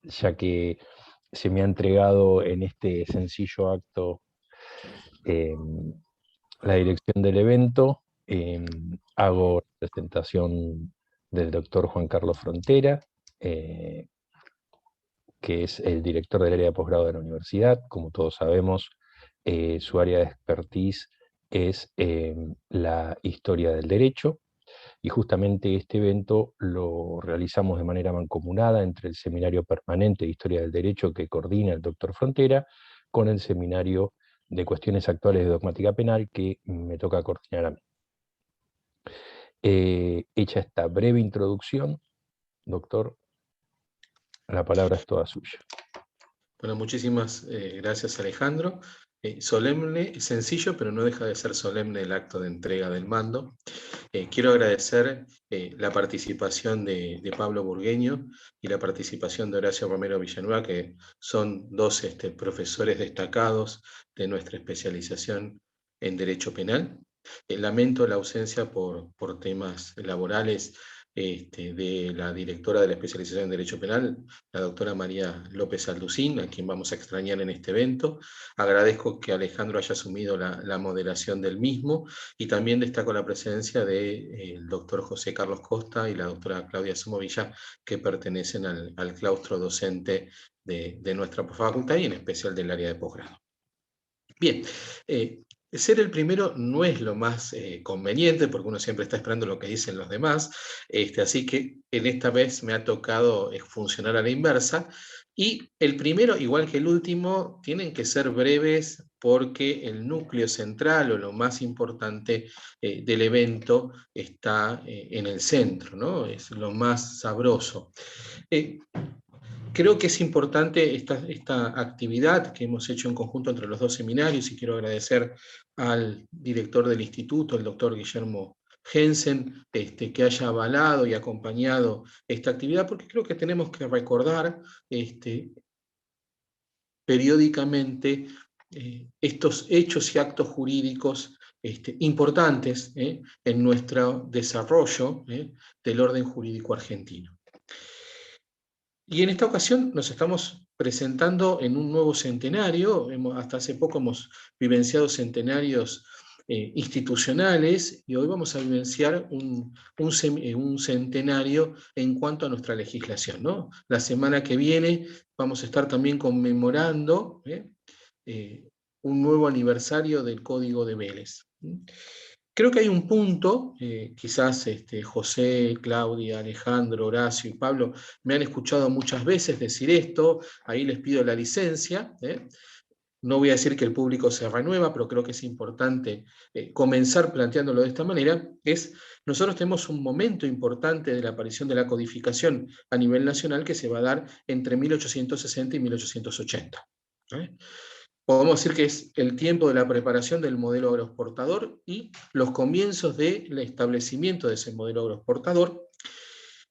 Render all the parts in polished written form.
ya que se me ha entregado en este sencillo acto eh, la dirección del evento. Hago la presentación del doctor Juan Carlos Frontera, eh, que es el director del área de posgrado de la universidad. Como todos sabemos, su área de expertise es la historia del derecho, y justamente este evento lo realizamos de manera mancomunada entre el Seminario Permanente de Historia del Derecho que coordina el doctor Frontera, con el Seminario de Cuestiones Actuales de Dogmática Penal que me toca coordinar a mí. Hecha esta breve introducción, doctor, la palabra es toda suya. Bueno, muchísimas gracias, Alejandro. Solemne, sencillo, pero no deja de ser solemne el acto de entrega del mando. Quiero agradecer la participación de Pablo Burgueño y la participación de Horacio Romero Villanueva, que son dos profesores destacados de nuestra especialización en Derecho Penal. Lamento la ausencia por temas laborales de la directora de la especialización en Derecho Penal, la doctora María López Alducín, a quien vamos a extrañar en este evento. Agradezco que Alejandro haya asumido la moderación del mismo, y también destaco la presencia del doctor José Carlos Costa y la doctora Claudia Sumovilla, que pertenecen al claustro docente de nuestra facultad y en especial del área de posgrado. Bien, ser el primero no es lo más conveniente, porque uno siempre está esperando lo que dicen los demás, así que en esta vez me ha tocado funcionar a la inversa, y el primero, igual que el último, tienen que ser breves porque el núcleo central o lo más importante del evento está en el centro, ¿no? Es lo más sabroso. Creo que es importante esta actividad que hemos hecho en conjunto entre los dos seminarios, y quiero agradecer al director del instituto, el doctor Guillermo Jensen, que haya avalado y acompañado esta actividad, porque creo que tenemos que recordar periódicamente estos hechos y actos jurídicos importantes en nuestro desarrollo del orden jurídico argentino. Y en esta ocasión nos estamos presentando en un nuevo centenario. Hasta hace poco hemos vivenciado centenarios institucionales, y hoy vamos a vivenciar un centenario en cuanto a nuestra legislación, ¿no? La semana que viene vamos a estar también conmemorando un nuevo aniversario del Código de Vélez. Creo que hay un punto, quizás José, Claudia, Alejandro, Horacio y Pablo me han escuchado muchas veces decir esto, ahí les pido la licencia. No voy a decir que el público se renueva, pero creo que es importante comenzar planteándolo de esta manera. Nosotros tenemos un momento importante de la aparición de la codificación a nivel nacional que se va a dar entre 1860 y 1880. Podemos decir que es el tiempo de la preparación del modelo agroexportador y los comienzos del establecimiento de ese modelo agroexportador.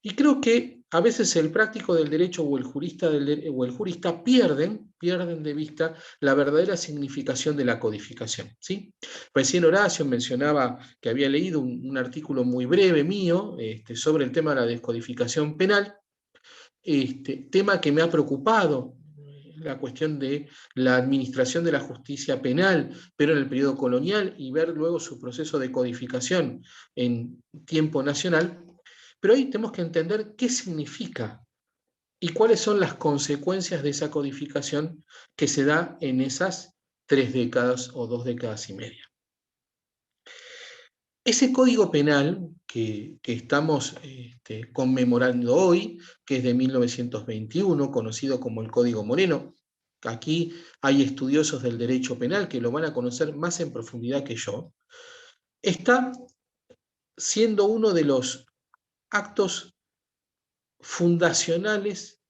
Y creo que a veces el práctico del derecho o el jurista pierden de vista la verdadera significación de la codificación, ¿sí? Recién Horacio mencionaba que había leído un artículo muy breve mío sobre el tema de la descodificación penal, tema que me ha preocupado, la cuestión de la administración de la justicia penal, pero en el periodo colonial, y ver luego su proceso de codificación en tiempo nacional. Pero hoy tenemos que entender qué significa y cuáles son las consecuencias de esa codificación que se da en esas 3 décadas o 2 décadas y media. Ese Código Penal que estamos conmemorando hoy, que es de 1921, conocido como el Código Moreno, aquí hay estudiosos del derecho penal que lo van a conocer más en profundidad que yo, está siendo uno de los actos fundacionales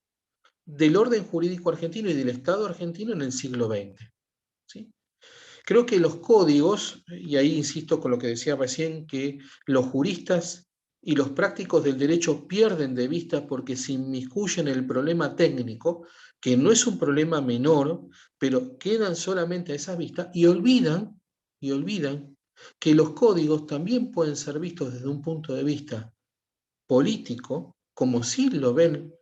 del orden jurídico argentino y del Estado argentino en el siglo XX. ¿Sí? Creo que los códigos, y ahí insisto con lo que decía recién, que los juristas y los prácticos del derecho pierden de vista porque se inmiscuyen en el problema técnico, que no es un problema menor, pero quedan solamente a esa vista, y olvidan que los códigos también pueden ser vistos desde un punto de vista político, como sí lo ven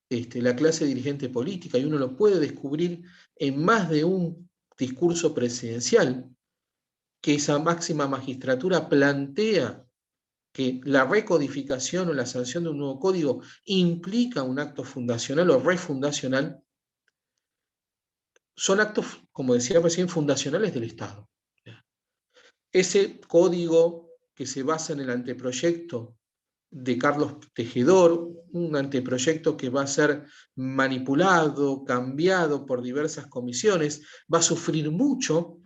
la clase dirigente política, y uno lo puede descubrir en más de un discurso presidencial, que esa máxima magistratura plantea que la recodificación o la sanción de un nuevo código implica un acto fundacional o refundacional, son actos, como decía recién, fundacionales del Estado. Ese código que se basa en el anteproyecto de Carlos Tejedor, un anteproyecto que va a ser manipulado, cambiado por diversas comisiones, va a sufrir mucho,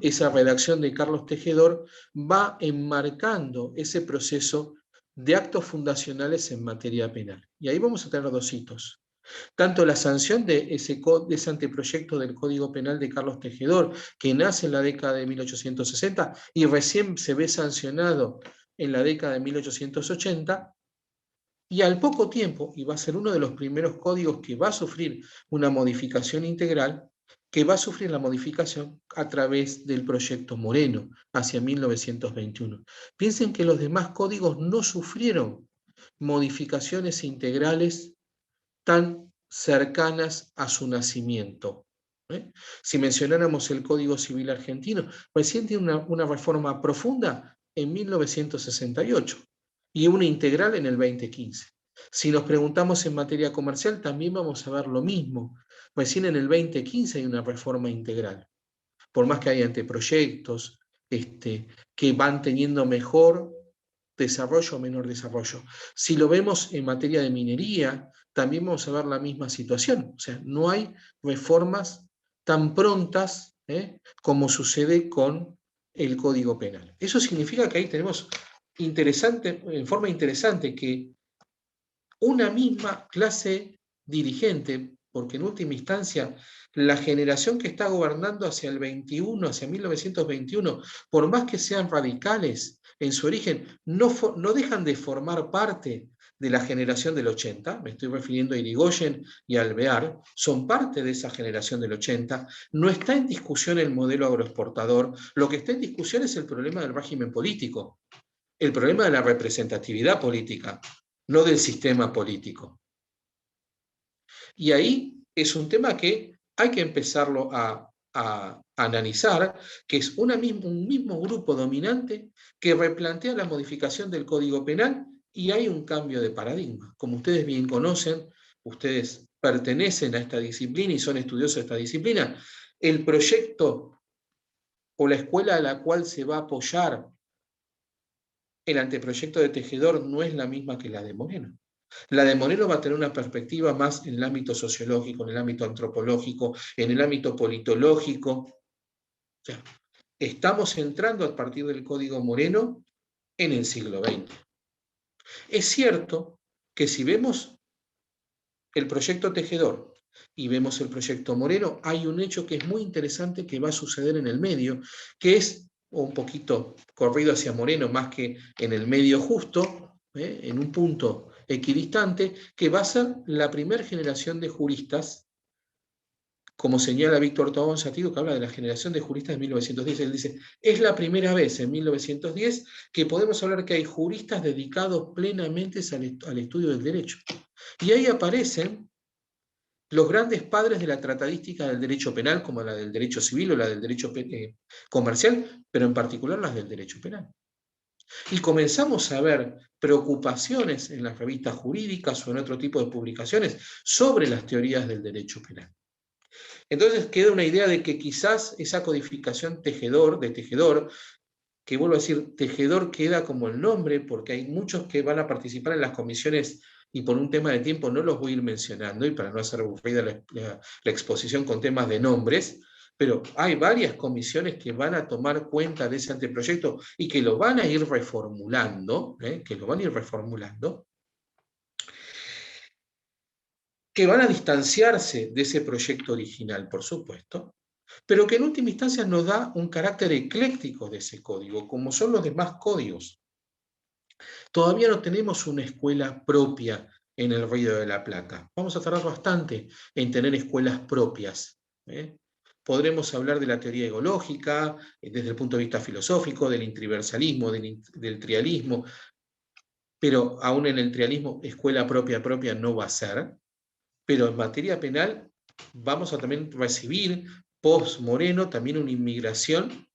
esa redacción de Carlos Tejedor va enmarcando ese proceso de actos fundacionales en materia penal. Y ahí vamos a tener dos hitos. Tanto la sanción de ese anteproyecto del Código Penal de Carlos Tejedor, que nace en la década de 1860 y recién se ve sancionado en la década de 1880, y al poco tiempo, y va a ser uno de los primeros códigos que va a sufrir una modificación integral, que va a sufrir la modificación a través del proyecto Moreno, hacia 1921. Piensen que los demás códigos no sufrieron modificaciones integrales tan cercanas a su nacimiento. Si mencionáramos el Código Civil argentino, recién tiene una reforma profunda en 1968 y una integral en el 2015. Si nos preguntamos en materia comercial, también vamos a ver lo mismo. Recién en el 2015 hay una reforma integral. Por más que haya anteproyectos que van teniendo mejor desarrollo o menor desarrollo. Si lo vemos en materia de minería, también vamos a ver la misma situación. O sea, no hay reformas tan prontas como sucede con el Código Penal. Eso significa que ahí tenemos en forma interesante que una misma clase dirigente, porque en última instancia la generación que está gobernando hacia el 21, hacia 1921, por más que sean radicales en su origen, no dejan de formar parte de la generación del 80, me estoy refiriendo a Irigoyen y a Alvear, son parte de esa generación del 80, no está en discusión el modelo agroexportador, lo que está en discusión es el problema del régimen político, el problema de la representatividad política, no del sistema político. Y ahí es un tema que hay que empezarlo a analizar, que es un mismo grupo dominante que replantea la modificación del Código Penal y hay un cambio de paradigma. Como ustedes bien conocen, ustedes pertenecen a esta disciplina y son estudiosos de esta disciplina, el proyecto o la escuela a la cual se va a apoyar el anteproyecto de Tejedor no es la misma que la de Moreno. La de Moreno va a tener una perspectiva más en el ámbito sociológico, en el ámbito antropológico, en el ámbito politológico. O sea, estamos entrando a partir del Código Moreno en el siglo XX. Es cierto que si vemos el proyecto Tejedor y vemos el proyecto Moreno, hay un hecho que es muy interesante que va a suceder en el medio, que es un poquito corrido hacia Moreno, más que en el medio justo, en un punto equidistante, que va a ser la primera generación de juristas, como señala Víctor Tobón Satido, que habla de la generación de juristas de 1910. Él dice, es la primera vez en 1910 que podemos hablar que hay juristas dedicados plenamente al estudio del derecho. Y ahí aparecen los grandes padres de la tratadística del derecho penal, como la del derecho civil o la del derecho comercial, pero en particular las del derecho penal. Y comenzamos a ver preocupaciones en las revistas jurídicas o en otro tipo de publicaciones sobre las teorías del derecho penal. Entonces queda una idea de que quizás esa codificación de Tejedor, que vuelvo a decir, Tejedor queda como el nombre, porque hay muchos que van a participar en las comisiones y por un tema de tiempo no los voy a ir mencionando y para no hacer aburrida la exposición con temas de nombres, pero hay varias comisiones que van a tomar cuenta de ese anteproyecto y que lo van a ir reformulando, que van a distanciarse de ese proyecto original, por supuesto, pero que en última instancia nos da un carácter ecléctico de ese código, como son los demás códigos. Todavía no tenemos una escuela propia en el Río de la Plata. Vamos a tardar bastante en tener escuelas propias. Podremos hablar de la teoría egológica, desde el punto de vista filosófico, del intriversalismo, del trialismo, pero aún en el trialismo, escuela propia no va a ser. pero en materia penal vamos a también recibir, post-Moreno, también una inmigración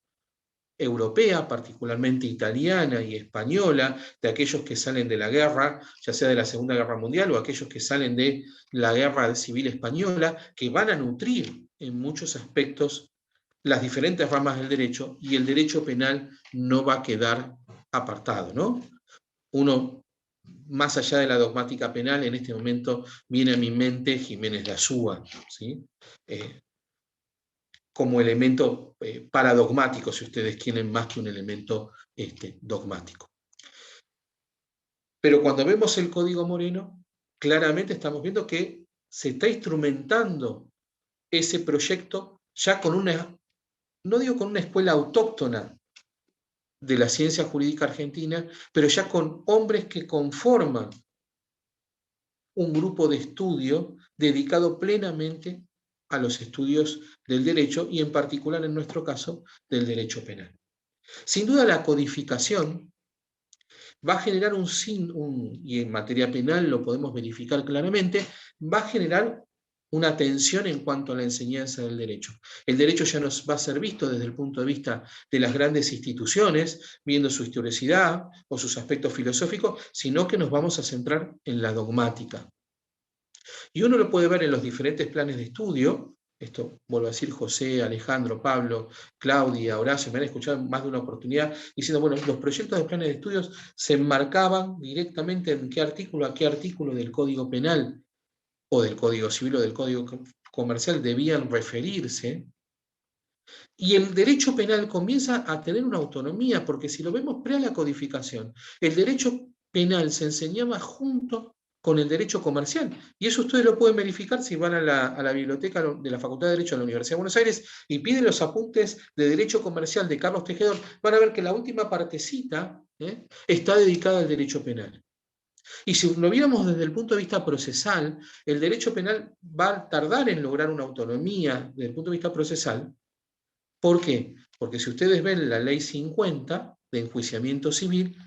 europea, particularmente italiana y española, de aquellos que salen de la guerra, ya sea de la Segunda Guerra Mundial o aquellos que salen de la Guerra Civil Española, que van a nutrir en muchos aspectos las diferentes ramas del derecho, y el derecho penal no va a quedar apartado, ¿no? Uno, más allá de la dogmática penal, en este momento viene a mi mente Jiménez de Azúa, ¿sí? Como elemento paradogmático, si ustedes quieren, más que un elemento dogmático. Pero cuando vemos el Código Moreno, claramente estamos viendo que se está instrumentando ese proyecto ya con una, no digo con una escuela autóctona de la ciencia jurídica argentina, pero ya con hombres que conforman un grupo de estudio dedicado plenamente a los estudios del derecho y en particular en nuestro caso del derecho penal. Sin duda la codificación va a generar y en materia penal lo podemos verificar claramente, va a generar una tensión en cuanto a la enseñanza del derecho. El derecho ya nos va a ser visto desde el punto de vista de las grandes instituciones, viendo su historicidad o sus aspectos filosóficos, sino que nos vamos a centrar en la dogmática. Y uno lo puede ver en los diferentes planes de estudio. Esto, vuelvo a decir, José, Alejandro, Pablo, Claudia, Horacio, me han escuchado en más de una oportunidad diciendo, bueno, los proyectos de planes de estudios se enmarcaban directamente en qué artículo a qué artículo del Código Penal o del Código Civil o del Código Comercial debían referirse. Y el derecho penal comienza a tener una autonomía, porque si lo vemos pre a la codificación, el derecho penal se enseñaba junto con el derecho comercial. Y eso ustedes lo pueden verificar si van a la biblioteca de la Facultad de Derecho de la Universidad de Buenos Aires y piden los apuntes de Derecho Comercial de Carlos Tejedor, van a ver que la última partecita está dedicada al derecho penal. Y si lo viéramos desde el punto de vista procesal, el derecho penal va a tardar en lograr una autonomía desde el punto de vista procesal. ¿Por qué? Porque si ustedes ven la Ley 50 de enjuiciamiento civil,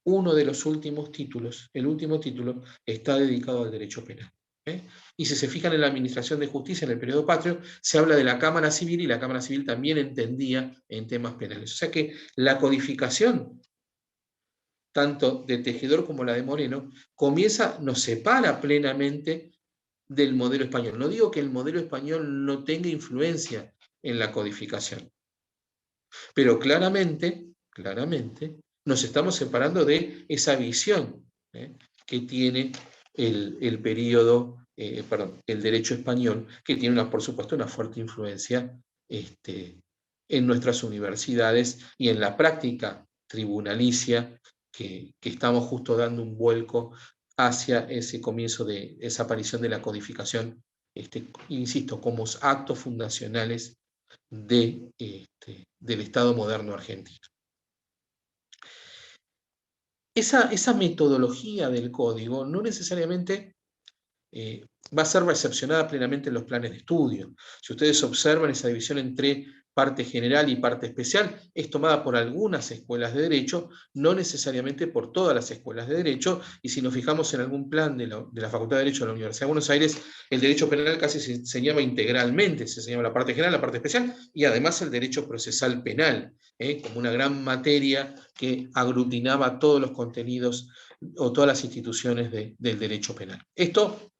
uno de los últimos títulos, el último título, está dedicado al derecho penal. Y si se fijan en la Administración de Justicia en el periodo patrio, se habla de la Cámara Civil y la Cámara Civil también entendía en temas penales. O sea que la codificación, tanto de Tejedor como la de Moreno, nos separa plenamente del modelo español. No digo que el modelo español no tenga influencia en la codificación, pero claramente nos estamos separando de esa visión que tiene el derecho español, que tiene, por supuesto, una fuerte influencia en nuestras universidades y en la práctica tribunalicia que estamos justo dando un vuelco hacia ese comienzo de esa aparición de la codificación, insisto, como actos fundacionales del Estado moderno argentino. Esa metodología del código no necesariamente va a ser recepcionada plenamente en los planes de estudio. Si ustedes observan esa división entre parte general y parte especial, es tomada por algunas escuelas de derecho, no necesariamente por todas las escuelas de derecho, y si nos fijamos en algún plan de la Facultad de Derecho de la Universidad de Buenos Aires, el derecho penal casi se enseñaba integralmente, se enseñaba la parte general, la parte especial, y además el derecho procesal penal, como una gran materia que aglutinaba todos los contenidos o todas las instituciones del derecho penal. Esto,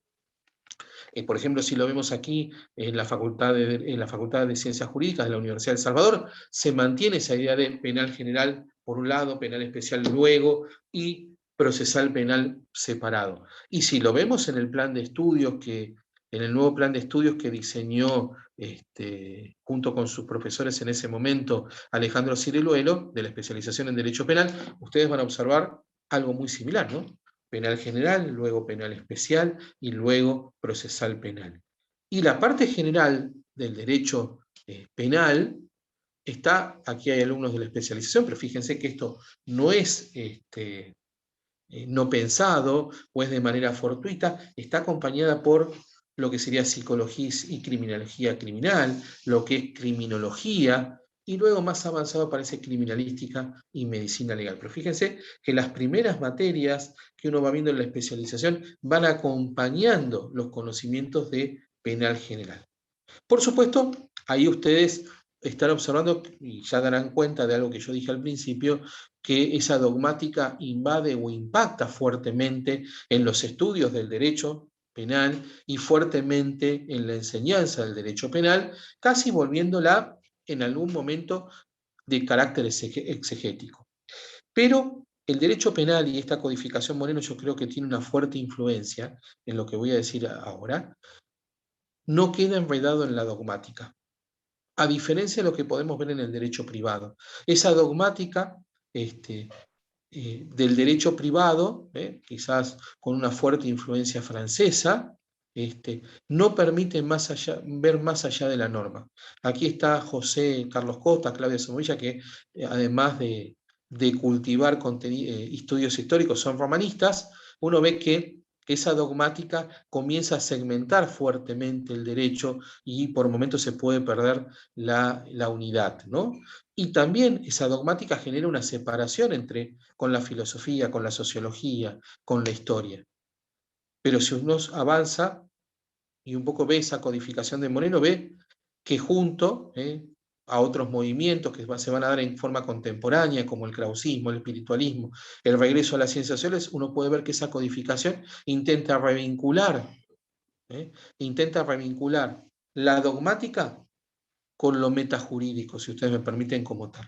por ejemplo, si lo vemos aquí en la Facultad de Ciencias Jurídicas de la Universidad de El Salvador, se mantiene esa idea de penal general por un lado, penal especial luego y procesal penal separado. Y si lo vemos en el plan de estudios en el nuevo plan de estudios que diseñó junto con sus profesores en ese momento, Alejandro Ciruelo, de la especialización en Derecho Penal, ustedes van a observar algo muy similar, ¿no? Penal general, luego penal especial y luego procesal penal. Y la parte general del derecho penal está, aquí hay alumnos de la especialización, pero fíjense que esto no es no pensado o es de manera fortuita, está acompañada por lo que sería psicología y criminología criminal, lo que es criminología y luego más avanzado aparece criminalística y medicina legal. Pero fíjense que las primeras materias que uno va viendo en la especialización van acompañando los conocimientos de penal general. Por supuesto, ahí ustedes están observando y ya darán cuenta de algo que yo dije al principio, que esa dogmática invade o impacta fuertemente en los estudios del derecho penal y fuertemente en la enseñanza del derecho penal, casi volviéndola en algún momento de carácter exegético. Pero el derecho penal y esta codificación Moreno yo creo que tiene una fuerte influencia en lo que voy a decir ahora, no queda enredado en la dogmática, a diferencia de lo que podemos ver en el derecho privado. Esa dogmática del derecho privado, quizás con una fuerte influencia francesa, no permite ver más allá de la norma. Aquí está José Carlos Costa, Claudia Somorilla, que además de cultivar estudios históricos, son romanistas. Uno ve que esa dogmática comienza a segmentar fuertemente el derecho y por momentos se puede perder la unidad, ¿no? Y también esa dogmática genera una separación con la filosofía, con la sociología, con la historia. Pero si uno avanza y un poco ve esa codificación de Moreno, ve que junto a otros movimientos que se van a dar en forma contemporánea, como el krausismo, el espiritualismo, el regreso a las ciencias sociales, uno puede ver que esa codificación intenta revincular la dogmática con lo metajurídico, si ustedes me permiten como tal.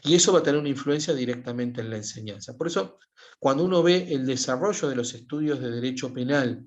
Y eso va a tener una influencia directamente en la enseñanza. Por eso, cuando uno ve el desarrollo de los estudios de derecho penal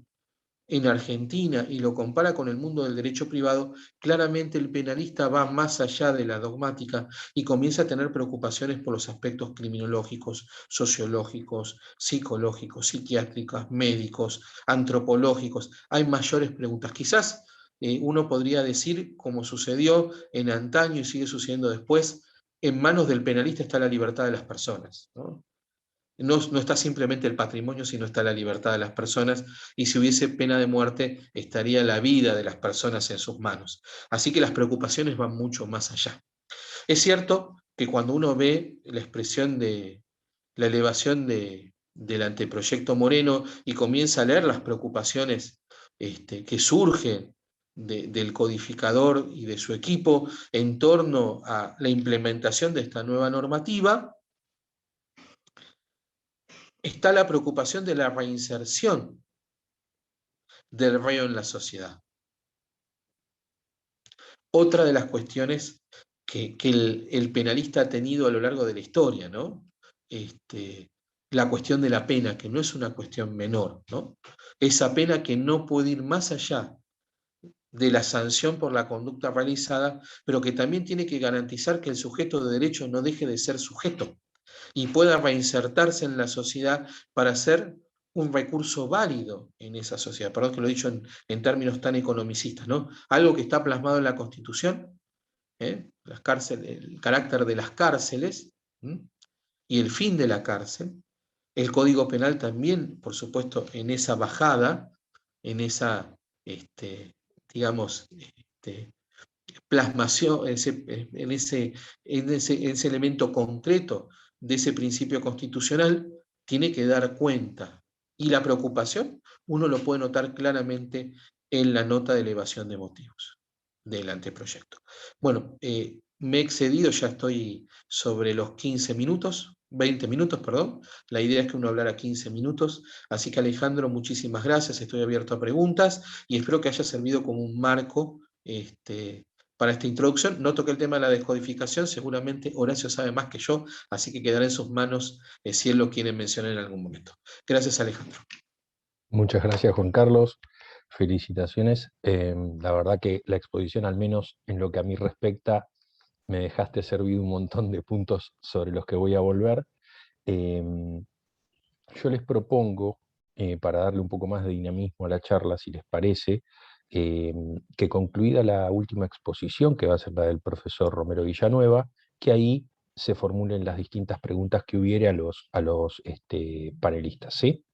en Argentina y lo compara con el mundo del derecho privado, claramente el penalista va más allá de la dogmática y comienza a tener preocupaciones por los aspectos criminológicos, sociológicos, psicológicos, psiquiátricos, médicos, antropológicos. Hay mayores preguntas. Quizás uno podría decir, como sucedió en antaño y sigue sucediendo después, en manos del penalista está la libertad de las personas, ¿no? No está simplemente el patrimonio, sino está la libertad de las personas, y si hubiese pena de muerte, estaría la vida de las personas en sus manos. Así que las preocupaciones van mucho más allá. Es cierto que cuando uno ve la expresión de la elevación del anteproyecto Moreno y comienza a leer las preocupaciones que surgen del codificador y de su equipo en torno a la implementación de esta nueva normativa, está la preocupación de la reinserción del reo en la sociedad. Otra de las cuestiones que el penalista ha tenido a lo largo de la historia, ¿no? La cuestión de la pena, que no es una cuestión menor, ¿no? Esa pena que no puede ir más allá de la sanción por la conducta realizada, pero que también tiene que garantizar que el sujeto de derecho no deje de ser sujeto y pueda reinsertarse en la sociedad para ser un recurso válido en esa sociedad. Perdón que lo he dicho en términos tan economicistas, ¿no? Algo que está plasmado en la Constitución, las cárceles, el carácter de las cárceles y el fin de la cárcel. El Código Penal también, por supuesto, en esa bajada, en esa, digamos, plasmación, en ese elemento concreto de ese principio constitucional, tiene que dar cuenta. Y la preocupación, uno lo puede notar claramente en la nota de elevación de motivos del anteproyecto. Bueno, me he excedido, ya estoy sobre los 15 minutos, 20 minutos, perdón. La idea es que uno hablara 15 minutos. Así que Alejandro, muchísimas gracias, estoy abierto a preguntas y espero que haya servido como un marco para esta introducción. Noto que el tema de la descodificación, seguramente Horacio sabe más que yo, así que quedará en sus manos si él lo quiere mencionar en algún momento. Gracias, Alejandro. Muchas gracias, Juan Carlos. Felicitaciones. La verdad que la exposición, al menos en lo que a mí respecta, me dejaste servido un montón de puntos sobre los que voy a volver. Yo les propongo, para darle un poco más de dinamismo a la charla, si les parece, que concluida la última exposición, que va a ser la del profesor Romero Villanueva, que ahí se formulen las distintas preguntas que hubiere a los panelistas, ¿sí?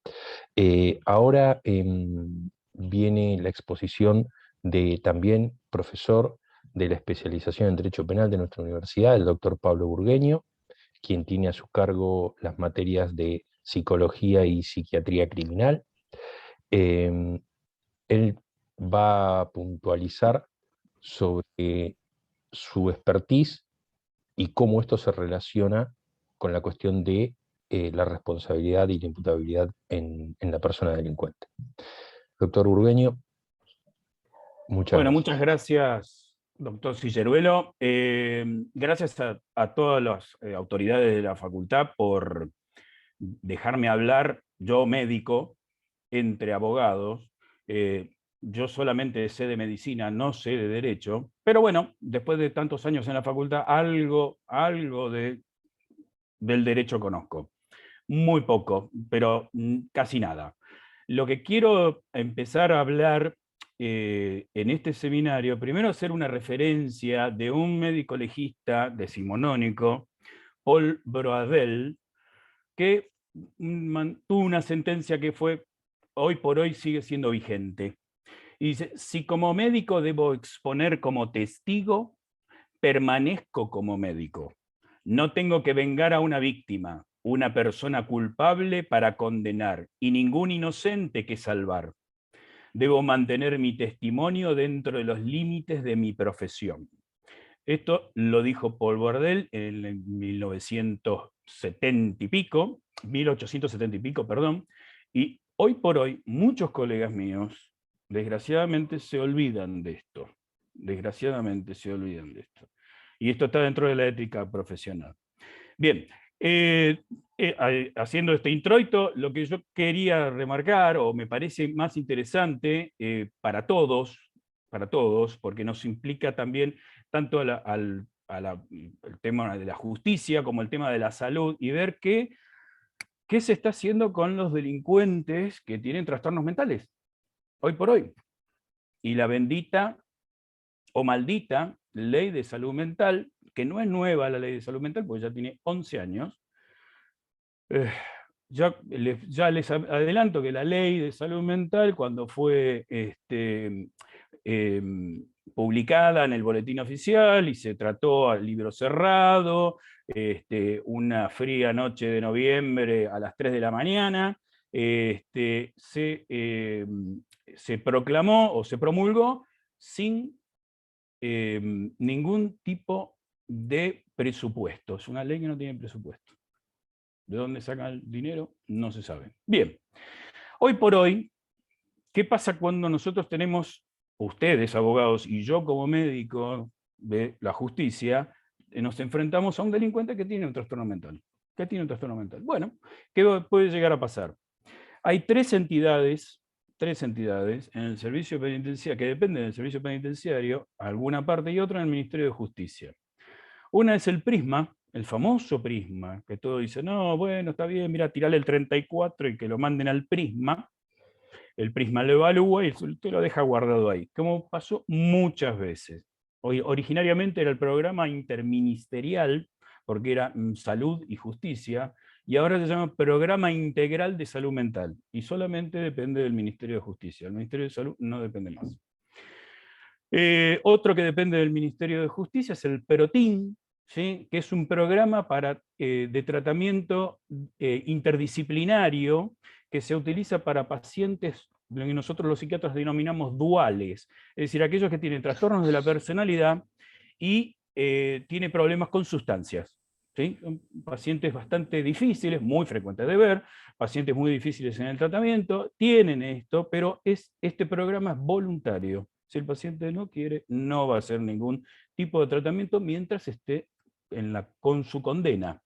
Ahora viene la exposición de también profesor de la especialización en Derecho Penal de nuestra universidad, el doctor Pablo Burgueño, quien tiene a su cargo las materias de Psicología y Psiquiatría Criminal. Él va a puntualizar sobre su expertise y cómo esto se relaciona con la cuestión de la responsabilidad y la imputabilidad en la persona delincuente. Doctor Burgueño, muchas Bueno, gracias. muchas gracias, doctor Cilleruelo. Gracias a todas las autoridades de la facultad por dejarme hablar, yo médico, entre abogados. Yo solamente sé de medicina, no sé de derecho, pero bueno, después de tantos años en la facultad, algo del derecho conozco. Muy poco, pero casi nada. Lo que quiero empezar a hablar en este seminario, primero hacer una referencia de un médico legista decimonónico, Paul Broadel, que tuvo una sentencia que fue, hoy por hoy sigue siendo vigente. Y dice, si como médico debo exponer como testigo, permanezco como médico. No tengo que vengar a una víctima, una persona culpable para condenar, y ningún inocente que salvar. Debo mantener mi testimonio dentro de los límites de mi profesión. Esto lo dijo Paul Bourdelle en 1970 y pico, 1870 y pico, perdón, y hoy por hoy muchos colegas míos, desgraciadamente, se olvidan de esto. Desgraciadamente se olvidan de esto. Y esto está dentro de la ética profesional. Bien, haciendo este introito, lo que yo quería remarcar, o me parece más interesante para todos, porque nos implica también tanto el tema de la justicia como el tema de la salud, y ver qué se está haciendo con los delincuentes que tienen trastornos mentales, hoy por hoy. Y la bendita o maldita ley de salud mental, que no es nueva la ley de salud mental, porque ya tiene 11 años. Ya les adelanto que la ley de salud mental, cuando fue publicada en el boletín oficial y se trató al libro cerrado, una fría noche de noviembre a las 3 de la mañana, se proclamó o se promulgó sin ningún tipo de presupuesto. Es una ley que no tiene presupuesto. ¿De dónde sacan el dinero? No se sabe. Bien, hoy por hoy, ¿qué pasa cuando nosotros tenemos, ustedes abogados y yo como médico de la justicia, nos enfrentamos a un delincuente que tiene un trastorno mental? ¿Qué tiene un trastorno mental? Bueno, ¿qué puede llegar a pasar? Hay tres entidades en el servicio penitenciario, que dependen del servicio penitenciario, alguna parte y otra en el Ministerio de Justicia. Una es el Prisma, el famoso Prisma, que todos dicen, no, bueno, está bien, mira, tirale el 34 y que lo manden al Prisma. El Prisma lo evalúa y te lo deja guardado ahí, como pasó muchas veces. Originariamente era el programa interministerial, porque era salud y justicia, y ahora se llama Programa Integral de Salud Mental, y solamente depende del Ministerio de Justicia. El Ministerio de Salud no depende más. Otro que depende del Ministerio de Justicia es el PROTIN, ¿sí? Que es un programa de tratamiento interdisciplinario que se utiliza para pacientes, lo que nosotros los psiquiatras denominamos duales, es decir, aquellos que tienen trastornos de la personalidad y tienen problemas con sustancias. ¿Sí? Son pacientes bastante difíciles, muy frecuentes de ver, pacientes muy difíciles en el tratamiento, tienen esto, pero este programa es voluntario. Si el paciente no quiere, no va a hacer ningún tipo de tratamiento mientras esté con su condena.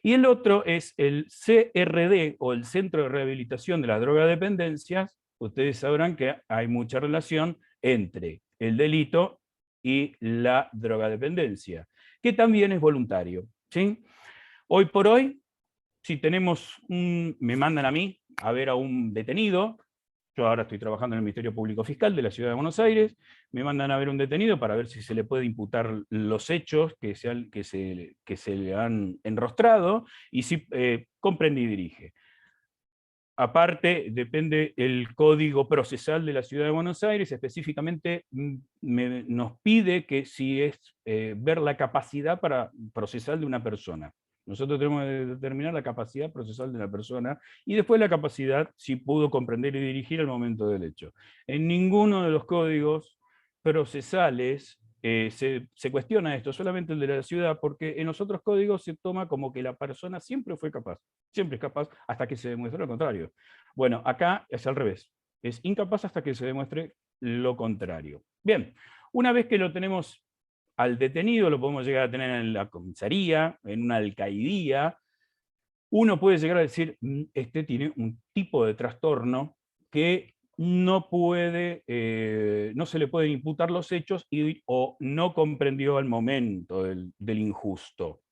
Y el otro es el CRD, o el Centro de Rehabilitación de las Drogodependencias. Ustedes sabrán que hay mucha relación entre el delito y la drogadependencia, que también es voluntario. ¿Sí? Hoy por hoy, si me mandan a mí a ver a un detenido. Yo ahora estoy trabajando en el Ministerio Público Fiscal de la Ciudad de Buenos Aires, me mandan a ver un detenido para ver si se le puede imputar los hechos que se le han enrostrado, y si comprende y dirige. aparte, depende el código procesal de la Ciudad de Buenos Aires, específicamente nos pide que si es ver la capacidad procesal de una persona. Nosotros tenemos que determinar la capacidad procesal de la persona y después la capacidad si pudo comprender y dirigir al momento del hecho. En ninguno de los códigos procesales se cuestiona esto, solamente el de la ciudad, porque en los otros códigos se toma como que la persona siempre fue capaz, siempre es capaz hasta que se demuestre lo contrario. Bueno, acá es al revés, es incapaz hasta que se demuestre lo contrario. Bien, una vez que lo tenemos al detenido, lo podemos llegar a tener en la comisaría, en una alcaidía, uno puede llegar a decir, este tiene un tipo de trastorno que no se le pueden imputar los hechos o no comprendió al momento del injusto.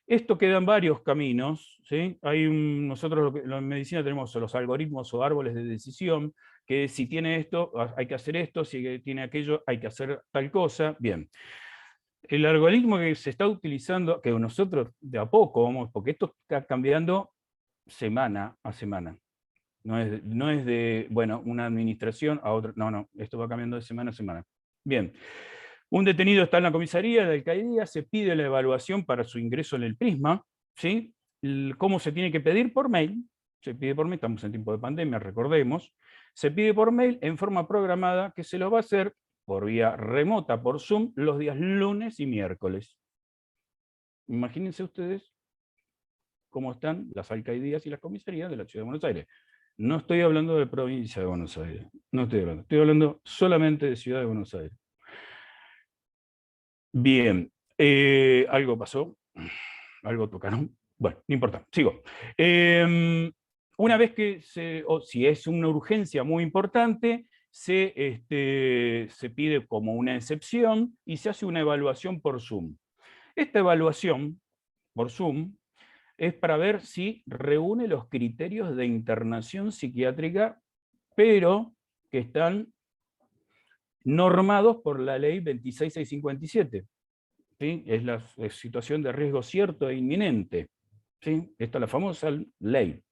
Esto queda en varios caminos, ¿sí? Nosotros en medicina tenemos los algoritmos o árboles de decisión, que si tiene esto, hay que hacer esto, si tiene aquello, hay que hacer tal cosa. Bien. El algoritmo que se está utilizando, que nosotros de a poco porque esto está cambiando semana a semana. No es de, bueno, una administración a otra. No, esto va cambiando de semana a semana. Bien. Un detenido está en la comisaría de alcaidía, se pide la evaluación para su ingreso en el Prisma, ¿sí? ¿Cómo se tiene que pedir? Por mail. Se pide por mail, estamos en tiempo de pandemia, recordemos. Se pide por mail en forma programada, que se lo va a hacer por vía remota, por Zoom, los días lunes y miércoles. Imagínense ustedes cómo están las alcaidías y las comisarías de la Ciudad de Buenos Aires. No estoy hablando de provincia de Buenos Aires, no estoy hablando solamente de Ciudad de Buenos Aires. Bien, algo pasó, algo tocaron. Bueno, no importa, sigo. Una vez que si es una urgencia muy importante, se pide como una excepción y se hace una evaluación por Zoom. Esta evaluación por Zoom es para ver si reúne los criterios de internación psiquiátrica, pero que están normados por la ley 26657. ¿Sí? Es la situación de riesgo cierto e inminente. ¿Sí? Esta es la famosa ley,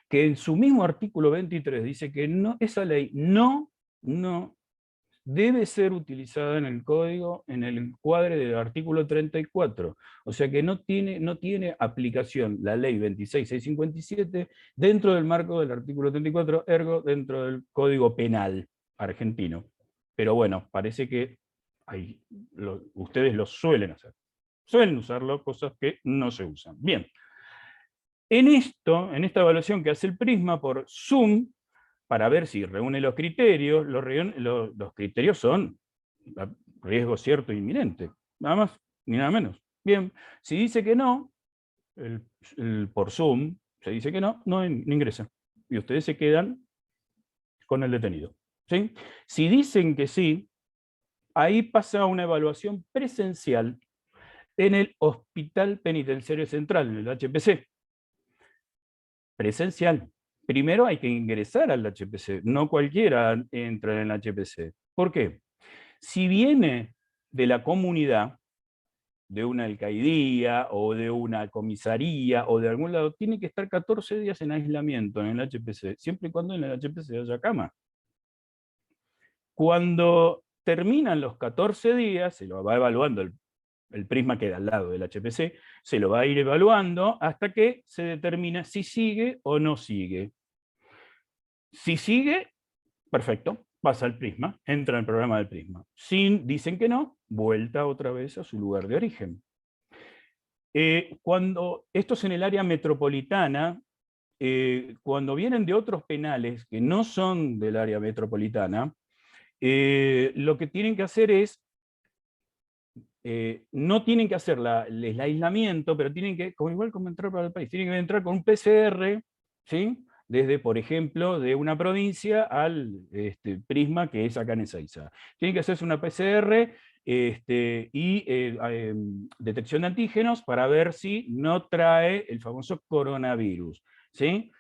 que en su mismo artículo 23 dice que esa ley no debe ser utilizada en el código, en el encuadre del artículo 34. O sea que no tiene aplicación la ley 26657 dentro del marco del artículo 34, ergo dentro del Código Penal argentino. Pero bueno, parece que ustedes lo suelen hacer. Suelen usarlo, cosas que no se usan. Bien. En esta evaluación que hace el Prisma por Zoom, para ver si reúne los criterios, los criterios son riesgo cierto e inminente. Nada más, ni nada menos. Bien, si dice que no, por Zoom, se dice que no ingresa. Y ustedes se quedan con el detenido. ¿Sí? Si dicen que sí, ahí pasa una evaluación presencial en el Hospital Penitenciario Central, en el HPC. Presencial. Primero hay que ingresar al HPC, no cualquiera entra en el HPC. ¿Por qué? Si viene de la comunidad, de una alcaidía o de una comisaría o de algún lado, tiene que estar 14 días en aislamiento en el HPC, siempre y cuando en el HPC haya cama. Cuando terminan los 14 días, se lo va evaluando el Prisma queda al lado del HPC, se lo va a ir evaluando hasta que se determina si sigue o no sigue. Si sigue, perfecto, pasa al Prisma, entra en el programa del Prisma. Si dicen que no, vuelta otra vez a su lugar de origen. Cuando esto es en el área metropolitana, cuando vienen de otros penales que no son del área metropolitana, lo que tienen que hacer es, no tienen que hacer el aislamiento, pero tienen que, igual como entrar para el país, tienen que entrar con un PCR, ¿sí? Desde, por ejemplo, de una provincia al Prisma, que es acá en Ezeiza. Tienen que hacerse una PCR y detección de antígenos para ver si no trae el famoso coronavirus. ¿Sí?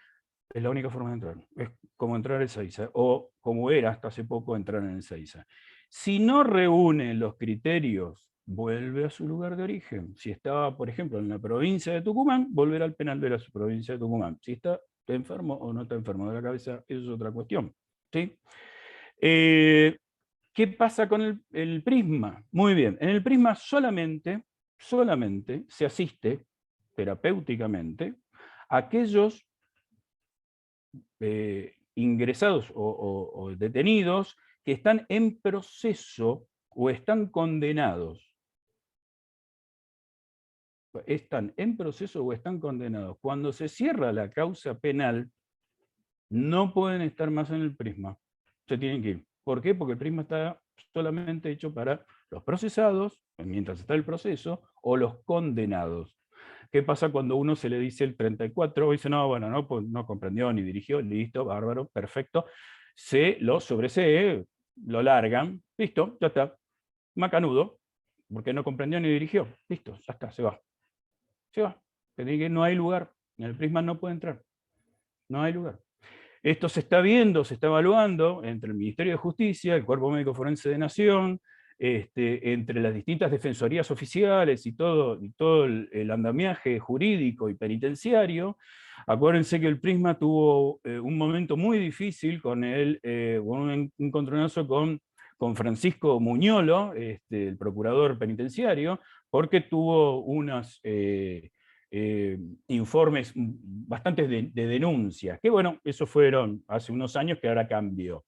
Es la única forma de entrar. Es como entrar a Ezeiza, o como era hasta hace poco entrar en Ezeiza. Si no reúne los criterios, vuelve a su lugar de origen. Si estaba, por ejemplo, en la provincia de Tucumán, volverá al penal de la provincia de Tucumán. Si está ¿Está enfermo o no está enfermo de la cabeza? Eso es otra cuestión. ¿Sí? ¿Qué pasa con el prisma? Muy bien, en el prisma solamente se asiste terapéuticamente a aquellos ingresados o detenidos que están en proceso o están condenados. Están en proceso o están condenados. Cuando se cierra la causa penal, no pueden estar más en el prisma. Se tienen que ir. ¿Por qué? Porque el prisma está solamente hecho para los procesados, mientras está el proceso, o los condenados. ¿Qué pasa cuando uno se le dice el 34? Dice, no, bueno, no, pues no comprendió ni dirigió, listo, bárbaro, perfecto. Se lo sobresee, lo largan, listo, ya está. Macanudo, porque no comprendió ni dirigió, listo, ya está, se va. Se va. Que no hay lugar, en el prisma no puede entrar. No hay lugar. Esto se está viendo, se está evaluando entre el Ministerio de Justicia, el Cuerpo Médico Forense de Nación, entre las distintas defensorías oficiales y todo el andamiaje jurídico y penitenciario. Acuérdense que el prisma tuvo un momento muy difícil con un encontronazo con Francisco Muñolo, el procurador penitenciario, porque tuvo unas informes bastantes de denuncias, que bueno, eso fueron hace unos años que ahora cambió.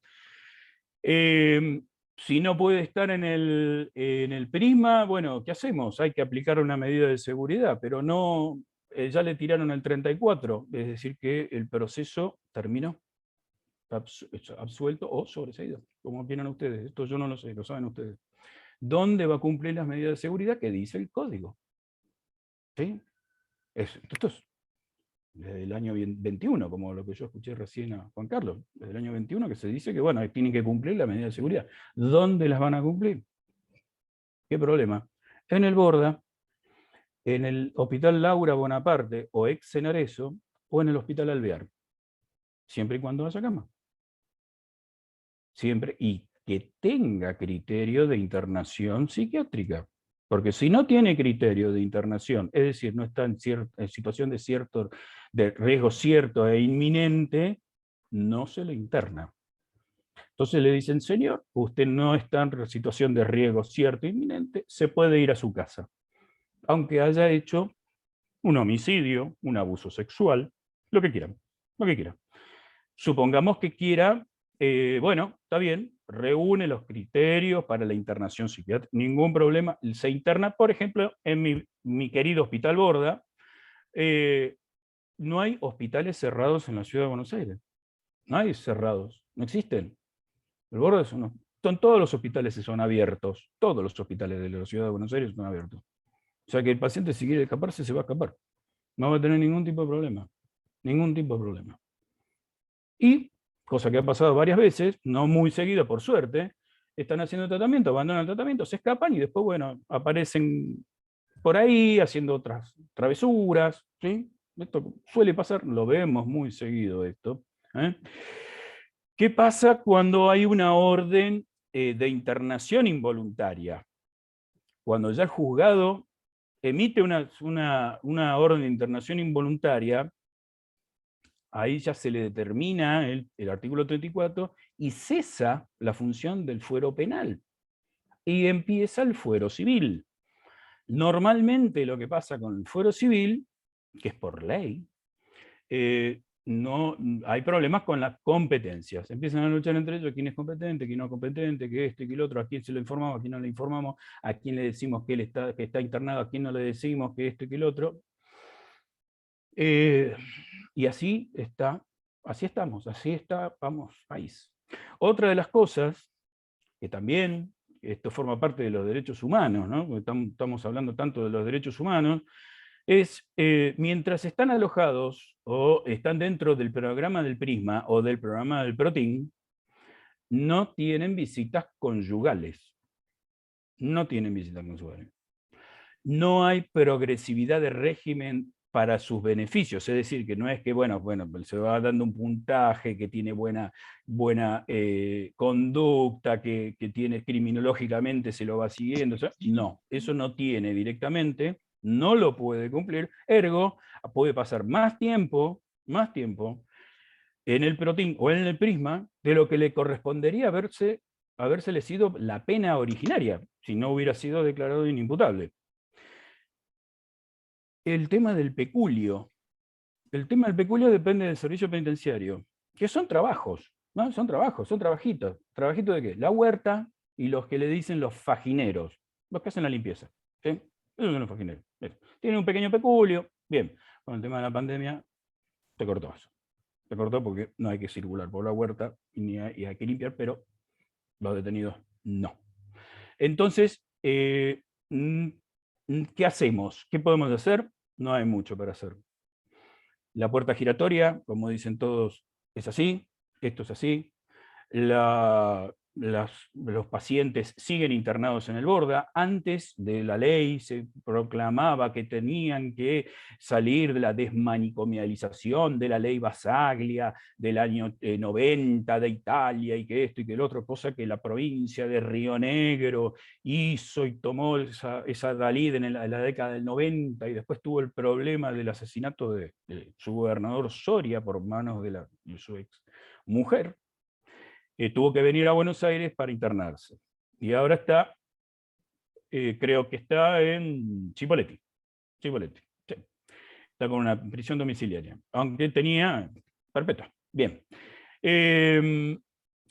Si no puede estar en el prisma, bueno, ¿qué hacemos? Hay que aplicar una medida de seguridad, pero no, ya le tiraron el 34, es decir que el proceso terminó, absuelto o sobreseído, como opinan ustedes. Esto yo no lo sé, lo saben ustedes. ¿Dónde va a cumplir las medidas de seguridad que dice el código? ¿Sí? Esto es desde el año 21, como lo que yo escuché recién a Juan Carlos, desde el año 21 que se dice que, bueno, tienen que cumplir las medidas de seguridad. ¿Dónde las van a cumplir? ¿Qué problema? En el Borda, en el Hospital Laura Bonaparte o ex Cenareso, o en el Hospital Alvear, siempre y cuando haya cama. Siempre, y que tenga criterio de internación psiquiátrica. Porque si no tiene criterio de internación, es decir, no está en situación de riesgo cierto e inminente, no se le interna. Entonces le dicen, señor, usted no está en situación de riesgo cierto e inminente, se puede ir a su casa. Aunque haya hecho un homicidio, un abuso sexual, lo que quieran, lo que quiera. Supongamos que quiera, bueno, está bien, reúne los criterios para la internación psiquiátrica, ningún problema, se interna, por ejemplo, en mi querido Hospital Borda, no hay hospitales cerrados en la ciudad de Buenos Aires, no hay cerrados, no existen. El Borda son todos los hospitales son abiertos, todos los hospitales de la ciudad de Buenos Aires son abiertos. O sea que el paciente si quiere escaparse, se va a escapar. No va a tener ningún tipo de problema, ningún tipo de problema. Y, cosa que ha pasado varias veces, no muy seguido por suerte, están haciendo tratamiento, abandonan el tratamiento, se escapan y después, bueno, aparecen por ahí haciendo otras travesuras, ¿sí? Esto suele pasar, lo vemos muy seguido esto. ¿Qué pasa cuando hay una orden de internación involuntaria? Cuando ya el juzgado emite una orden de internación involuntaria, ahí ya se le determina el artículo 34 y cesa la función del fuero penal. Y empieza el fuero civil. Normalmente lo que pasa con el fuero civil, que es por ley, no hay problemas con las competencias. Empiezan a luchar entre ellos quién es competente, quién no es competente, que esto y que el otro, a quién se lo informamos, a quién no le informamos, a quién le decimos que está internado, a quién no le decimos que esto y que el otro. Y así estamos, así está, vamos, país. Otra de las cosas que también, esto forma parte de los derechos humanos, ¿no? Estamos hablando tanto de los derechos humanos, es mientras están alojados o están dentro del programa del Prisma o del programa del Protin, no tienen visitas conyugales. No tienen visitas conyugales. No hay progresividad de régimen para sus beneficios, es decir, que no es que, bueno, se va dando un puntaje, que tiene buena conducta, que tiene criminológicamente, se lo va siguiendo, no, eso no tiene directamente, no lo puede cumplir, ergo puede pasar más tiempo en el Protin o en el Prisma de lo que le correspondería habérsele sido la pena originaria, si no hubiera sido declarado inimputable. El tema del peculio. El tema del peculio depende del servicio penitenciario, que son trabajos, ¿no? Son trabajos, son trabajitos. ¿Trabajitos de qué? La huerta y los que le dicen los fagineros, los que hacen la limpieza. ¿Sí? Esos son los fagineros. Tienen un pequeño peculio. Bien, con el tema de la pandemia, se cortó eso. Se cortó porque no hay que circular por la huerta y hay que limpiar, pero los detenidos no. Entonces, ¿qué hacemos? ¿Qué podemos hacer? No hay mucho para hacer. La puerta giratoria, como dicen todos, es así, esto es así. Los pacientes siguen internados en el Borda. Antes de la ley se proclamaba que tenían que salir de la desmanicomialización de la ley Basaglia del año 90 de Italia y que esto y que el otro, cosa que la provincia de Río Negro hizo y tomó esa Dalí en la década del 90 y después tuvo el problema del asesinato de su gobernador Soria por manos de su ex mujer. Tuvo que venir a Buenos Aires para internarse. Y ahora está, creo que está en Chipoleti. Sí. Está con una prisión domiciliaria, aunque tenía perpetua. Bien.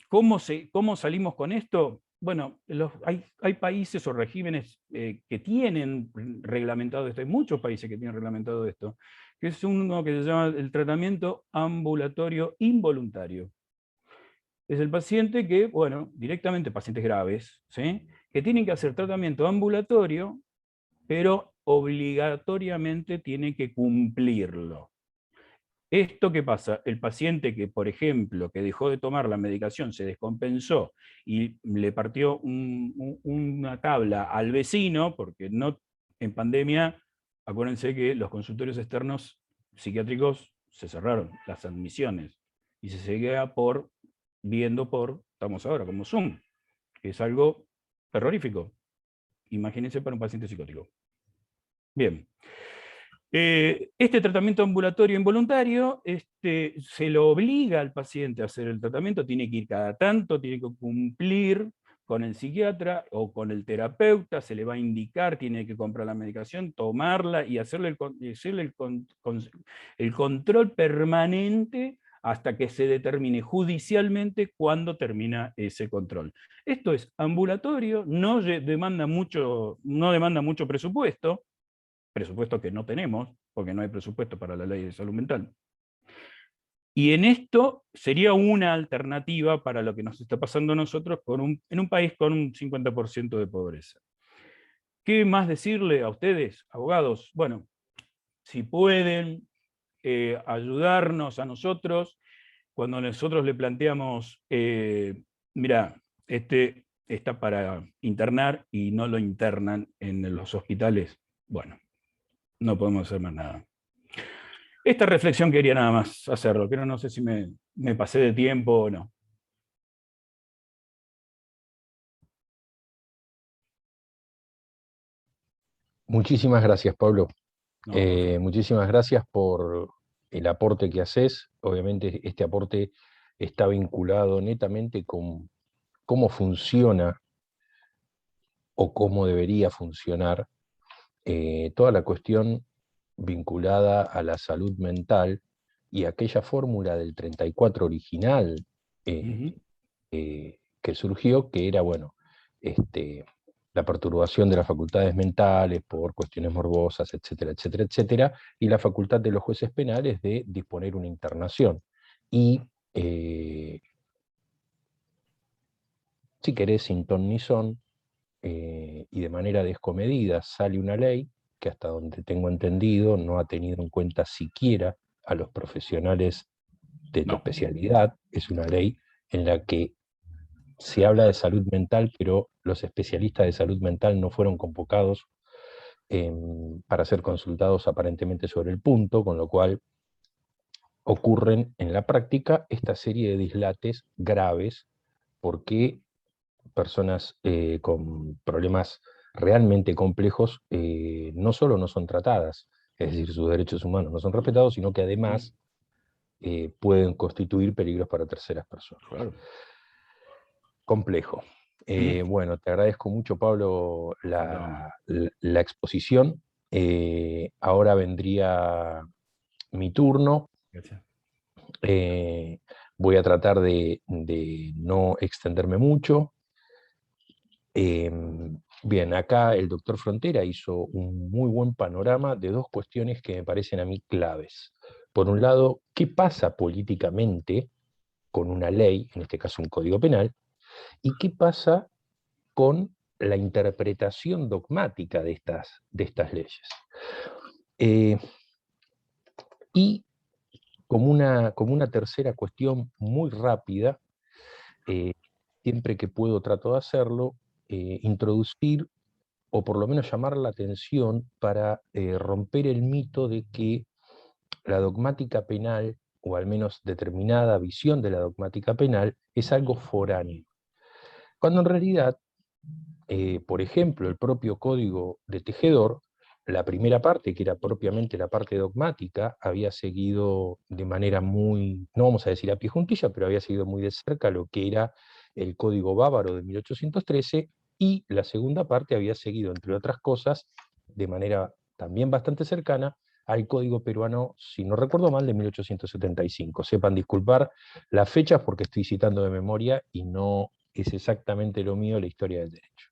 ¿Cómo salimos con esto? Bueno, hay países o regímenes que tienen reglamentado esto, hay muchos países que tienen reglamentado esto, que es uno que se llama el tratamiento ambulatorio involuntario. Es el paciente que, bueno, directamente pacientes graves, ¿sí? Que tienen que hacer tratamiento ambulatorio, pero obligatoriamente tiene que cumplirlo. ¿Esto qué pasa? El paciente que, por ejemplo, que dejó de tomar la medicación, se descompensó y le partió una tabla al vecino, porque no, en pandemia, acuérdense que los consultorios externos psiquiátricos se cerraron, las admisiones, y se seguía estamos ahora, como Zoom, que es algo terrorífico. Imagínense para un paciente psicótico. Bien. Este tratamiento ambulatorio involuntario se lo obliga al paciente a hacer el tratamiento, tiene que ir cada tanto, tiene que cumplir con el psiquiatra o con el terapeuta, se le va a indicar, tiene que comprar la medicación, tomarla y hacerle el control permanente hasta que se determine judicialmente cuándo termina ese control. Esto es ambulatorio, no demanda mucho presupuesto que no tenemos, porque no hay presupuesto para la ley de salud mental. Y en esto sería una alternativa para lo que nos está pasando a nosotros en un país con un 50% de pobreza. ¿Qué más decirle a ustedes, abogados? Bueno, si pueden ayudarnos a nosotros, cuando nosotros le planteamos, mira, está para internar y no lo internan en los hospitales, bueno, no podemos hacer más nada. Esta reflexión quería nada más hacerlo, pero no sé si me pasé de tiempo o no. Muchísimas gracias, Pablo. No, por favor. Muchísimas gracias por el aporte que haces. Obviamente este aporte está vinculado netamente con cómo funciona o cómo debería funcionar toda la cuestión vinculada a la salud mental y aquella fórmula del 34 original que surgió, que era, bueno, la perturbación de las facultades mentales por cuestiones morbosas, etcétera, etcétera, etcétera, y la facultad de los jueces penales de disponer una internación. Y, si querés, sin ton ni son, y de manera descomedida sale una ley que hasta donde tengo entendido no ha tenido en cuenta siquiera a los profesionales de tu especialidad. Es una ley en la que se habla de salud mental, pero los especialistas de salud mental no fueron convocados para ser consultados aparentemente sobre el punto, con lo cual ocurren en la práctica esta serie de dislates graves, porque personas con problemas realmente complejos no solo no son tratadas, es decir, sus derechos humanos no son respetados, sino que además pueden constituir peligros para terceras personas. Claro. Complejo. Bueno, te agradezco mucho, Pablo, la exposición. Ahora vendría mi turno. Gracias. Voy a tratar de no extenderme mucho. Bien, acá el doctor Frontera hizo un muy buen panorama de dos cuestiones que me parecen a mí claves. Por un lado, ¿qué pasa políticamente con una ley, en este caso un código penal? ¿Y qué pasa con la interpretación dogmática de estas leyes? Y como una tercera cuestión muy rápida, siempre que puedo trato de hacerlo, introducir o por lo menos llamar la atención para romper el mito de que la dogmática penal, o al menos determinada visión de la dogmática penal, es algo foráneo. Cuando en realidad, por ejemplo, el propio código de Tejedor, la primera parte, que era propiamente la parte dogmática, había seguido de manera muy, no vamos a decir a pie juntilla, pero había seguido muy de cerca lo que era el código bávaro de 1813, y la segunda parte había seguido, entre otras cosas, de manera también bastante cercana, al código peruano, si no recuerdo mal, de 1875. Sepan disculpar las fechas porque estoy citando de memoria y no es exactamente lo mío la historia del derecho.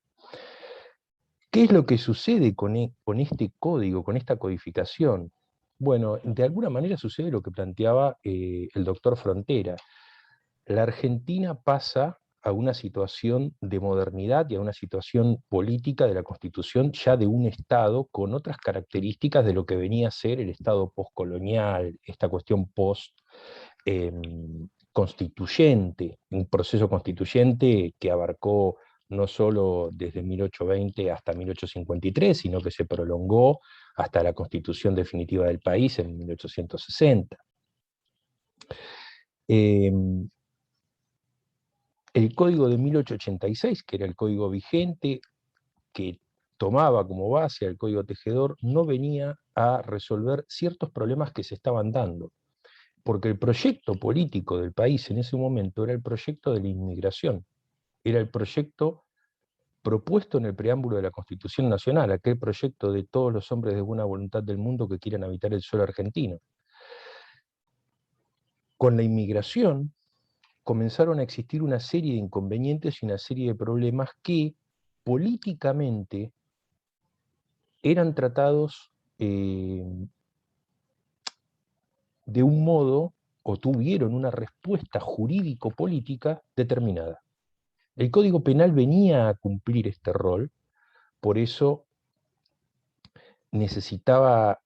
¿Qué es lo que sucede con este código, con esta codificación? Bueno, de alguna manera sucede lo que planteaba el doctor Frontera. La Argentina pasa a una situación de modernidad y a una situación política de la Constitución ya de un Estado con otras características de lo que venía a ser el Estado postcolonial, esta cuestión constituyente, un proceso constituyente que abarcó no solo desde 1820 hasta 1853, sino que se prolongó hasta la constitución definitiva del país en 1860. El código de 1886, que era el código vigente, que tomaba como base al código Tejedor, no venía a resolver ciertos problemas que se estaban dando, porque el proyecto político del país en ese momento era el proyecto de la inmigración, era el proyecto propuesto en el preámbulo de la Constitución Nacional, aquel proyecto de todos los hombres de buena voluntad del mundo que quieran habitar el suelo argentino. Con la inmigración comenzaron a existir una serie de inconvenientes y una serie de problemas que políticamente eran tratados de un modo, o tuvieron una respuesta jurídico-política determinada. El Código Penal venía a cumplir este rol, por eso necesitaba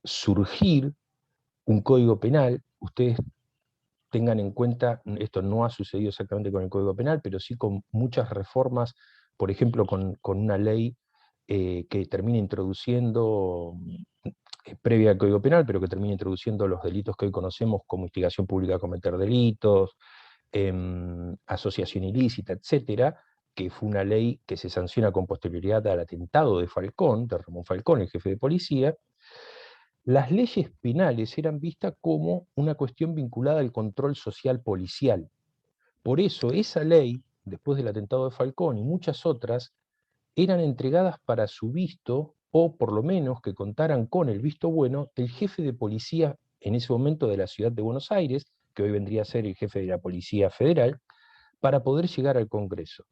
surgir un Código Penal. Ustedes tengan en cuenta, esto no ha sucedido exactamente con el Código Penal, pero sí con muchas reformas, por ejemplo, con una ley que termina introduciendo, previa al Código Penal, pero que termina introduciendo los delitos que hoy conocemos como instigación pública a cometer delitos, asociación ilícita, etcétera, que fue una ley que se sanciona con posterioridad al atentado de Falcón, de Ramón Falcón, el jefe de policía. Las leyes penales eran vistas como una cuestión vinculada al control social policial. Por eso esa ley, después del atentado de Falcón y muchas otras, eran entregadas para su visto, o por lo menos que contaran con el visto bueno del jefe de policía en ese momento de la ciudad de Buenos Aires, que hoy vendría a ser el jefe de la Policía Federal, para poder llegar al Congreso.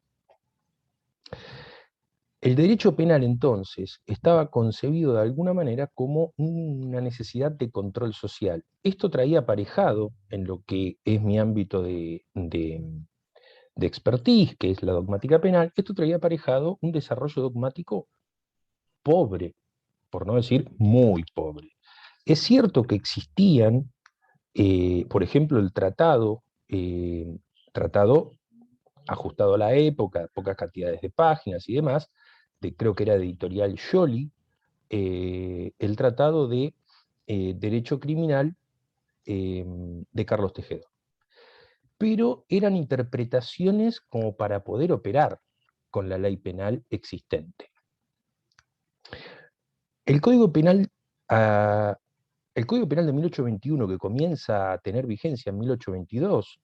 El derecho penal entonces estaba concebido de alguna manera como una necesidad de control social. Esto traía aparejado, en lo que es mi ámbito de expertise, que es la dogmática penal, esto traía aparejado un desarrollo dogmático pobre, por no decir muy pobre. Es cierto que existían, por ejemplo, el tratado ajustado a la época, pocas cantidades de páginas y demás, creo que era de editorial Joly, el tratado de Derecho Criminal de Carlos Tejedor. Pero eran interpretaciones como para poder operar con la ley penal existente. El Código Penal el Código Penal de 1821, que comienza a tener vigencia en 1822,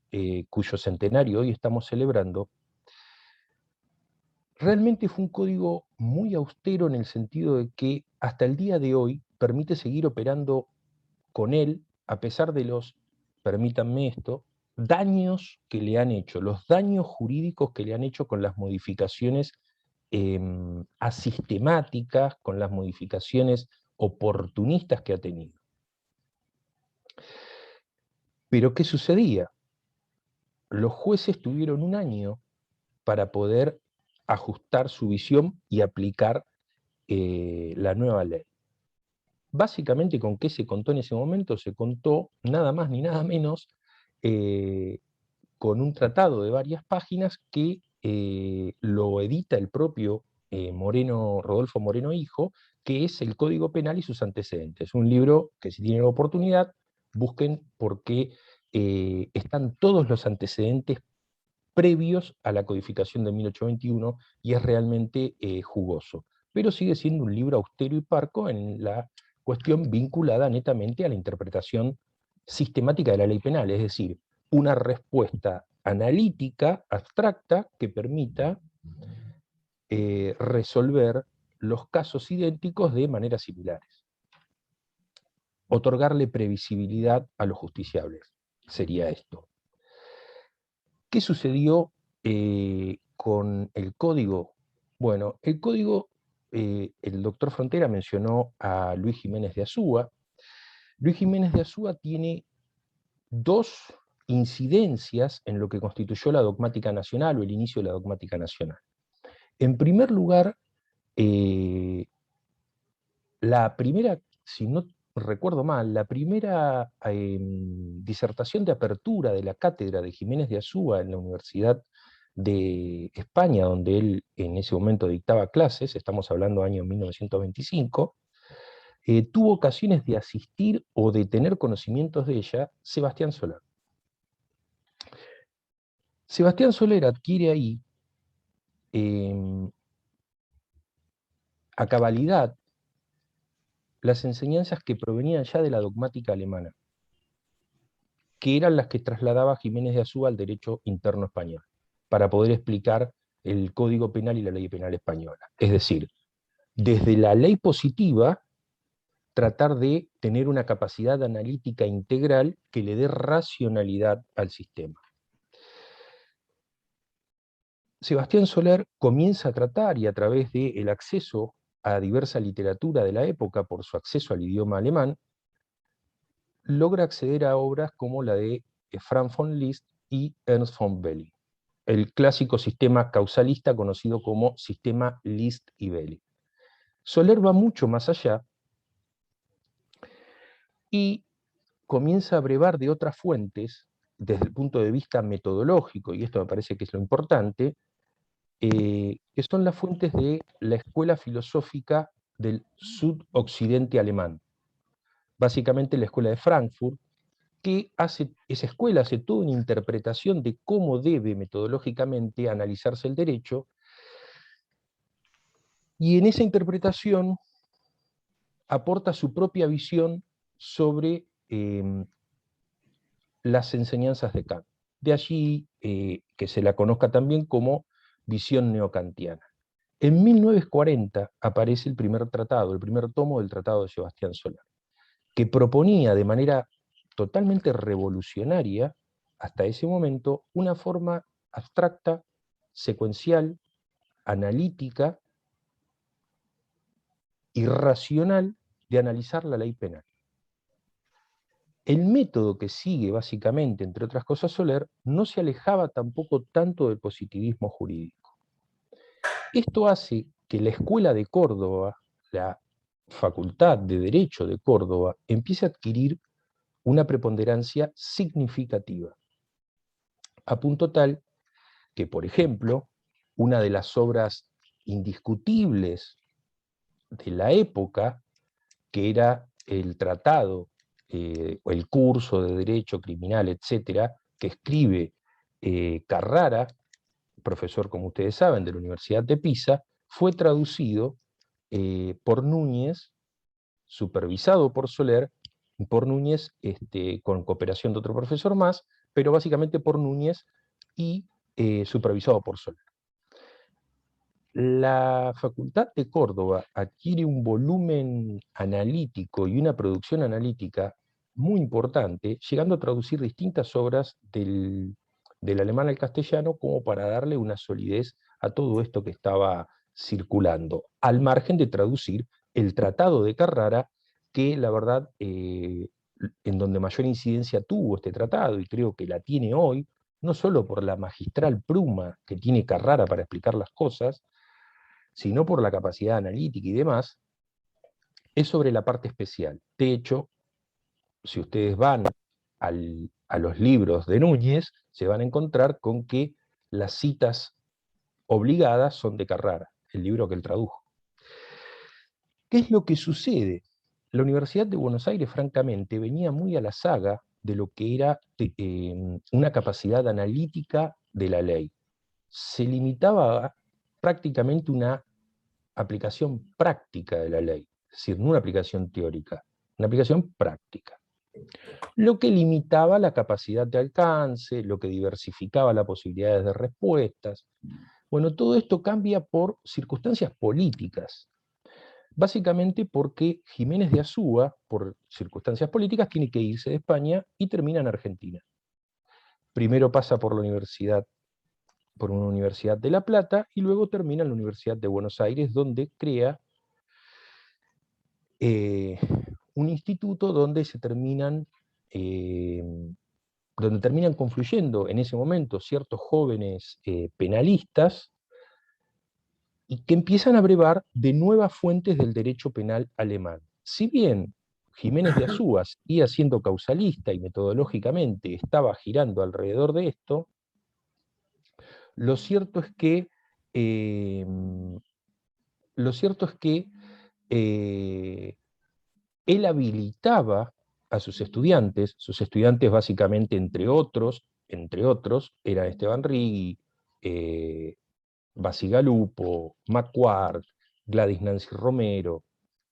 cuyo centenario hoy estamos celebrando, realmente fue un código muy austero en el sentido de que hasta el día de hoy permite seguir operando con él, a pesar de los, permítanme esto, daños que le han hecho, los daños jurídicos que le han hecho con las modificaciones asistemáticas, con las modificaciones oportunistas que ha tenido. Pero ¿qué sucedía? Los jueces tuvieron un año para poder ajustar su visión y aplicar la nueva ley. Básicamente, ¿con qué se contó en ese momento? Se contó nada más ni nada menos con un tratado de varias páginas que lo edita el propio Rodolfo Moreno Hijo, que es el Código Penal y sus antecedentes. Un libro que, si tienen la oportunidad, busquen, porque están todos los antecedentes previos a la codificación de 1821 y es realmente jugoso. Pero sigue siendo un libro austero y parco en la cuestión vinculada netamente a la interpretación sistemática de la ley penal, es decir, una respuesta analítica, abstracta, que permita resolver los casos idénticos de maneras similares. Otorgarle previsibilidad a los justiciables, sería esto. ¿Qué sucedió con el código? Bueno, el código, el doctor Frontera mencionó a Luis Jiménez de Azúa. Luis Jiménez de Azúa tiene dos incidencias en lo que constituyó la dogmática nacional o el inicio de la dogmática nacional. En primer lugar, la primera, si no recuerdo mal, la primera disertación de apertura de la cátedra de Jiménez de Azúa en la Universidad de España, donde él en ese momento dictaba clases, estamos hablando año 1925, tuvo ocasiones de asistir o de tener conocimientos de ella Sebastián Soler. Sebastián Soler adquiere ahí a cabalidad las enseñanzas que provenían ya de la dogmática alemana, que eran las que trasladaba Jiménez de Azúa al derecho interno español, para poder explicar el Código Penal y la Ley Penal española. Es decir, desde la ley positiva, tratar de tener una capacidad analítica integral que le dé racionalidad al sistema. Sebastián Soler comienza a tratar, y a través del acceso a diversa literatura de la época, por su acceso al idioma alemán, logra acceder a obras como la de Franz von Liszt y Ernst von Belli, el clásico sistema causalista conocido como sistema Liszt y Belli. Soler va mucho más allá y comienza a brevar de otras fuentes, desde el punto de vista metodológico, y esto me parece que es lo importante, que son las fuentes de la escuela filosófica del sudoccidente alemán, básicamente la escuela de Frankfurt, que esa escuela hace toda una interpretación de cómo debe metodológicamente analizarse el derecho, y en esa interpretación aporta su propia visión sobre las enseñanzas de Kant. De allí que se la conozca también como visión neocantiana. En 1940 aparece el primer tratado, el primer tomo del Tratado de Sebastián Soler, que proponía de manera totalmente revolucionaria, hasta ese momento, una forma abstracta, secuencial, analítica y racional de analizar la ley penal. El método que sigue, básicamente, entre otras cosas, Soler, no se alejaba tampoco tanto del positivismo jurídico. Esto hace que la Escuela de Córdoba, la Facultad de Derecho de Córdoba, empiece a adquirir una preponderancia significativa, a punto tal que, por ejemplo, una de las obras indiscutibles de la época, que era el tratado, o el curso de Derecho Criminal, etcétera, que escribe Carrara, profesor, como ustedes saben, de la Universidad de Pisa, fue traducido por Núñez, supervisado por Soler, por Núñez con cooperación de otro profesor más, pero básicamente por Núñez y supervisado por Soler. La Facultad de Córdoba adquiere un volumen analítico y una producción analítica muy importante, llegando a traducir distintas obras del alemán al castellano como para darle una solidez a todo esto que estaba circulando, al margen de traducir el Tratado de Carrara, que la verdad, en donde mayor incidencia tuvo este tratado, y creo que la tiene hoy, no solo por la magistral pluma que tiene Carrara para explicar las cosas, sino por la capacidad analítica y demás, es sobre la parte especial. De hecho, si ustedes van a los libros de Núñez, se van a encontrar con que las citas obligadas son de Carrara, el libro que él tradujo. ¿Qué es lo que sucede? La Universidad de Buenos Aires, francamente, venía muy a la saga de lo que era una capacidad analítica de la ley. Se limitaba a prácticamente una aplicación práctica de la ley, es decir, no una aplicación teórica, una aplicación práctica. Lo que limitaba la capacidad de alcance, lo que diversificaba las posibilidades de respuestas. Bueno, todo esto cambia por circunstancias políticas. Básicamente porque Jiménez de Azúa, por circunstancias políticas, tiene que irse de España y termina en Argentina. Primero pasa por una universidad de La Plata, y luego termina en la Universidad de Buenos Aires, donde crea un instituto donde terminan confluyendo en ese momento ciertos jóvenes penalistas, y que empiezan a brevar de nuevas fuentes del derecho penal alemán. Si bien Jiménez de Azúa seguía siendo causalista y metodológicamente estaba girando alrededor de esto, lo cierto es que él habilitaba a sus estudiantes básicamente, entre otros, eran Esteban Riggi, Bacigalupo, Macquart, Gladys Nancy Romero,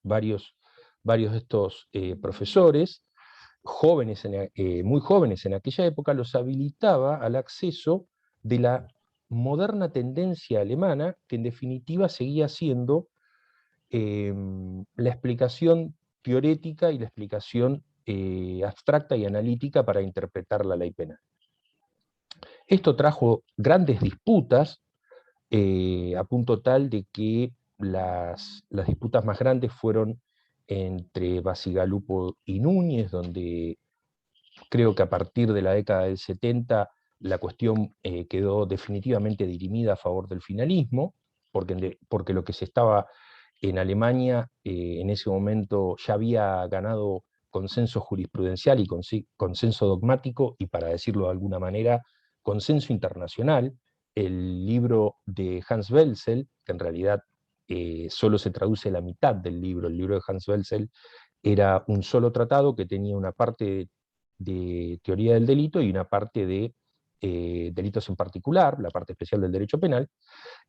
varios de estos profesores, muy jóvenes en aquella época, los habilitaba al acceso de la moderna tendencia alemana, que en definitiva seguía siendo la explicación teorética y la explicación abstracta y analítica para interpretar la ley penal. Esto trajo grandes disputas, a punto tal de que las disputas más grandes fueron entre Bacigalupo y Núñez, donde creo que a partir de la década del 70 la cuestión quedó definitivamente dirimida a favor del finalismo, porque lo que se estaba en Alemania en ese momento ya había ganado consenso jurisprudencial y consenso dogmático, y para decirlo de alguna manera, consenso internacional. El libro de Hans Welzel, que en realidad solo se traduce la mitad del libro, el libro de Hans Welzel era un solo tratado que tenía una parte de teoría del delito y una parte de delitos en particular, la parte especial del derecho penal.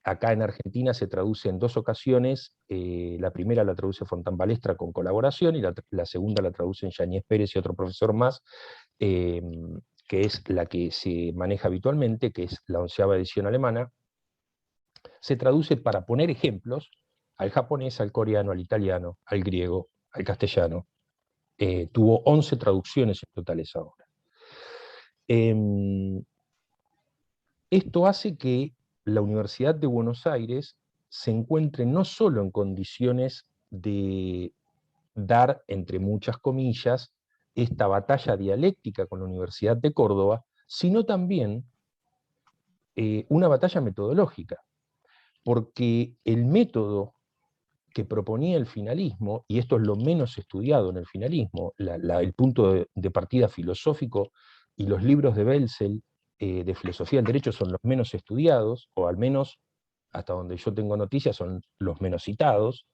Acá en Argentina se traduce en 2 ocasiones, la primera la traduce Fontán Balestra con colaboración, y la segunda la traducen Yáñez Pérez y otro profesor más, que es la que se maneja habitualmente, que es la 11ª edición alemana. Se traduce, para poner ejemplos, al japonés, al coreano, al italiano, al griego, al castellano. Tuvo 11 traducciones en total esa obra. Esto hace que la Universidad de Buenos Aires se encuentre no solo en condiciones de dar, entre muchas comillas, esta batalla dialéctica con la Universidad de Córdoba, sino también una batalla metodológica, porque el método que proponía el finalismo, y esto es lo menos estudiado en el finalismo, el punto de partida filosófico, y los libros de Welzel de filosofía del derecho son los menos estudiados, o al menos hasta donde yo tengo noticias son los menos citados,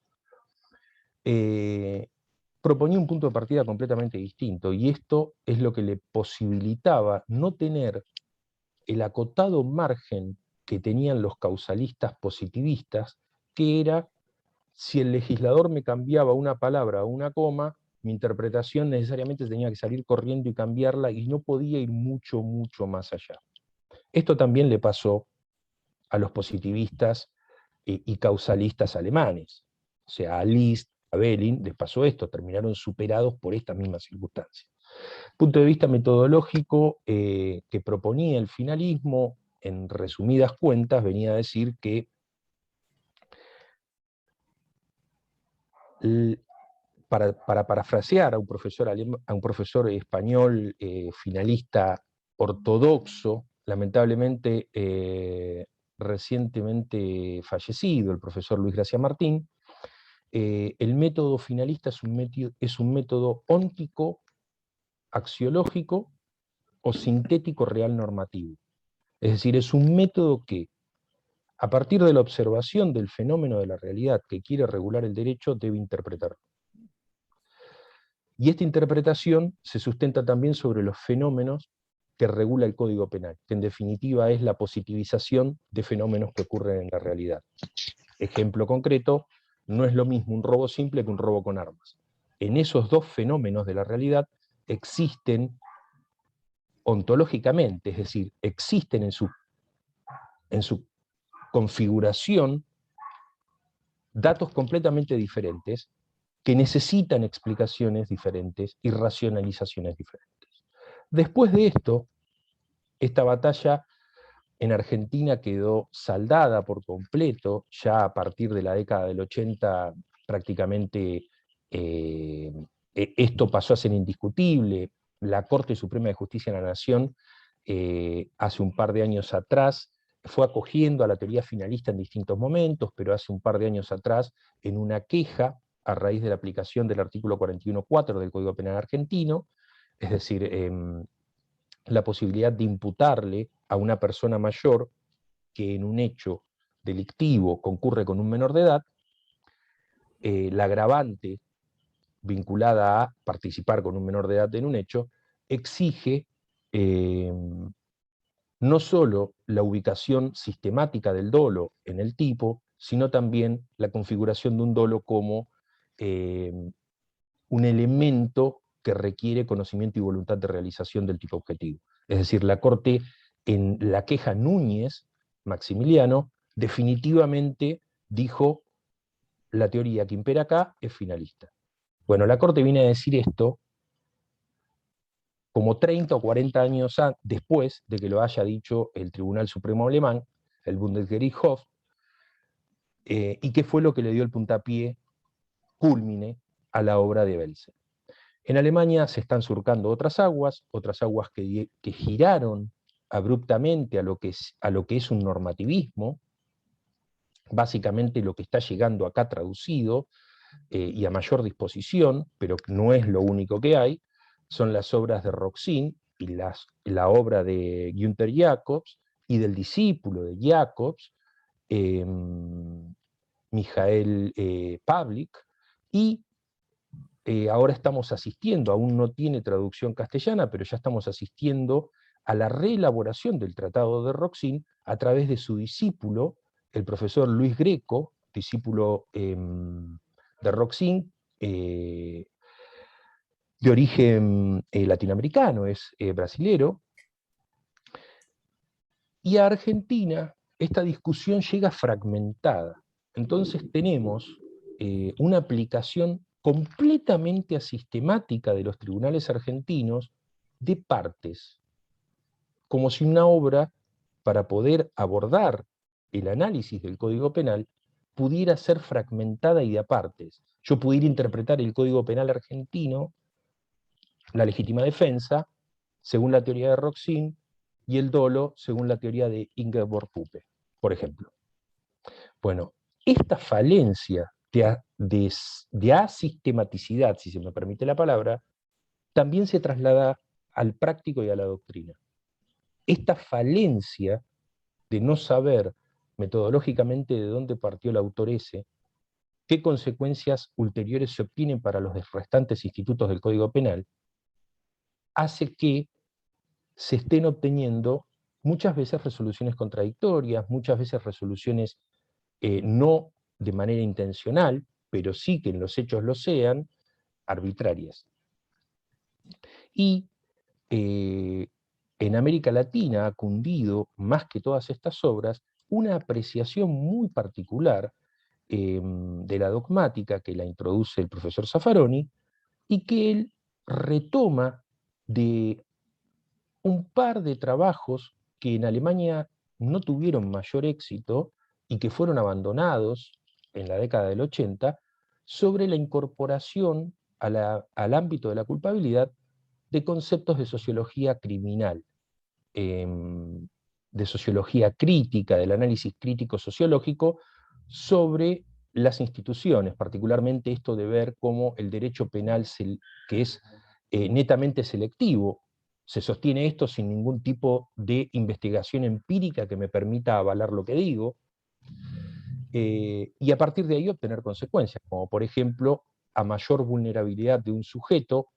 proponía un punto de partida completamente distinto, y esto es lo que le posibilitaba no tener el acotado margen que tenían los causalistas positivistas, que era: si el legislador me cambiaba una palabra o una coma, mi interpretación necesariamente tenía que salir corriendo y cambiarla, y no podía ir mucho, mucho más allá. Esto también le pasó a los positivistas y causalistas alemanes. O sea, a Liszt, a Belin, les pasó esto, terminaron superados por estas mismas circunstancias. Punto de vista metodológico que proponía el finalismo, en resumidas cuentas, venía a decir que para parafrasear a un profesor español finalista ortodoxo, lamentablemente recientemente fallecido, el profesor Luis Gracia Martín, el método finalista es un método óntico, axiológico o sintético real normativo. Es decir, es un método que, a partir de la observación del fenómeno de la realidad que quiere regular el derecho, debe interpretarlo. Y esta interpretación se sustenta también sobre los fenómenos que regula el Código Penal, que en definitiva es la positivización de fenómenos que ocurren en la realidad. Ejemplo concreto, no es lo mismo un robo simple que un robo con armas. En esos dos fenómenos de la realidad existen ontológicamente, es decir, existen en su configuración datos completamente diferentes que necesitan explicaciones diferentes y racionalizaciones diferentes. Después de esto, esta batalla en Argentina quedó saldada por completo, ya a partir de la década del 80 prácticamente esto pasó a ser indiscutible. La Corte Suprema de Justicia de la Nación hace un par de años atrás fue acogiendo a la teoría finalista en distintos momentos, pero hace un par de años atrás, en una queja a raíz de la aplicación del artículo 41.4 del Código Penal argentino, es decir, la posibilidad de imputarle a una persona mayor que en un hecho delictivo concurre con un menor de edad, la agravante vinculada a participar con un menor de edad en un hecho, exige no solo la ubicación sistemática del dolo en el tipo, sino también la configuración de un dolo como un elemento que requiere conocimiento y voluntad de realización del tipo objetivo. Es decir, la Corte, en la queja Núñez, Maximiliano, definitivamente dijo: la teoría que impera acá es finalista. Bueno, la Corte viene a decir esto como 30 o 40 años después de que lo haya dicho el Tribunal Supremo Alemán, el Bundesgerichtshof, y que fue lo que le dio el puntapié cúlmine a la obra de Belsen. En Alemania se están surcando otras aguas que giraron abruptamente a lo que es un normativismo, básicamente lo que está llegando acá traducido y a mayor disposición, pero no es lo único que hay, son las obras de Roxin y la obra de Günther Jacobs y del discípulo de Jacobs, Michael Pavlik, y ahora estamos asistiendo, aún no tiene traducción castellana, pero ya estamos asistiendo a la reelaboración del Tratado de Roxin a través de su discípulo, el profesor Luis Greco, discípulo de Roxin, de origen latinoamericano, es brasilero, y a Argentina esta discusión llega fragmentada. Entonces tenemos una aplicación completamente asistemática de los tribunales argentinos de partes, como si una obra, para poder abordar el análisis del Código Penal, pudiera ser fragmentada y de apartes. Yo pudiera interpretar el Código Penal argentino, la legítima defensa, según la teoría de Roxin, y el dolo, según la teoría de Ingeborg Puppe, por ejemplo. Bueno, esta falencia de asistematicidad, si se me permite la palabra, también se traslada al práctico y a la doctrina. Esta falencia de no saber metodológicamente de dónde partió el autor ese, qué consecuencias ulteriores se obtienen para los restantes institutos del Código Penal, hace que se estén obteniendo muchas veces resoluciones contradictorias, muchas veces resoluciones no de manera intencional, pero sí que en los hechos lo sean, arbitrarias. Y en América Latina ha cundido, más que todas estas obras, una apreciación muy particular de la dogmática que la introduce el profesor Zaffaroni, y que él retoma de un par de trabajos que en Alemania no tuvieron mayor éxito y que fueron abandonados en la década del 80, sobre la incorporación al ámbito de la culpabilidad de conceptos de sociología criminal, de sociología crítica, del análisis crítico sociológico sobre las instituciones, particularmente esto de ver cómo el derecho penal, que es netamente selectivo, se sostiene esto sin ningún tipo de investigación empírica que me permita avalar lo que digo, y a partir de ahí obtener consecuencias, como por ejemplo, a mayor vulnerabilidad de un sujeto,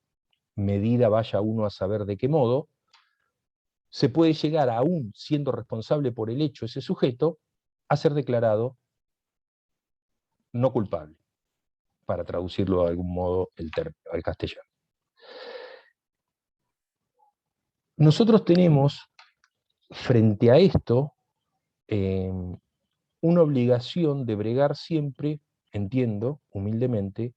medida vaya uno a saber de qué modo, se puede llegar, aún siendo responsable por el hecho ese sujeto, a ser declarado no culpable, para traducirlo de algún modo el término al castellano. Nosotros tenemos, frente a esto, una obligación de bregar siempre, entiendo, humildemente,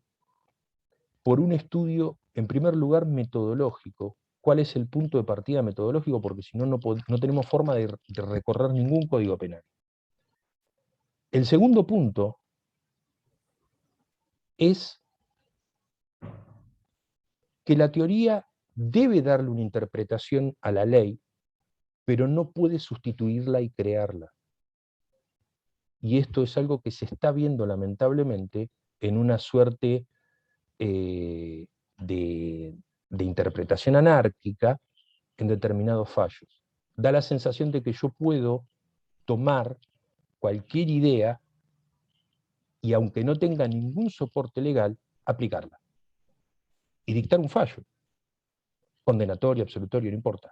por un estudio, en primer lugar, metodológico. ¿Cuál es el punto de partida metodológico? Porque si no, no tenemos forma de recorrer ningún código penal. El segundo punto es que la teoría debe darle una interpretación a la ley, pero no puede sustituirla y crearla. Y esto es algo que se está viendo lamentablemente en una suerte de interpretación anárquica en determinados fallos. Da la sensación de que yo puedo tomar cualquier idea y, aunque no tenga ningún soporte legal, aplicarla y dictar un fallo, condenatorio, absolutorio, no importa.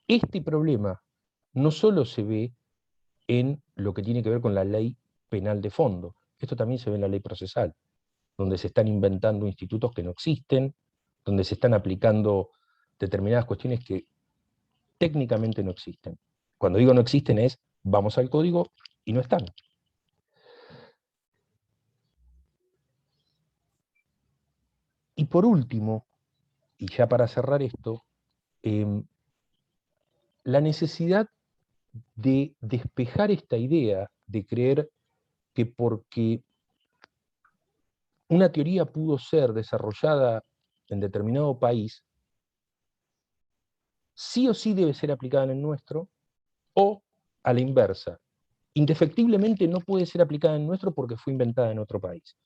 Este problema no solo se ve en lo que tiene que ver con la ley penal de fondo, esto también se ve en la ley procesal, donde se están inventando institutos que no existen, donde se están aplicando determinadas cuestiones que técnicamente no existen. Cuando digo no existen es, vamos al código y no están. Y por último, y ya para cerrar esto, la necesidad de despejar esta idea de creer que porque una teoría pudo ser desarrollada en determinado país, sí o sí debe ser aplicada en el nuestro, o a la inversa. Indefectiblemente no puede ser aplicada en el nuestro porque fue inventada en otro país.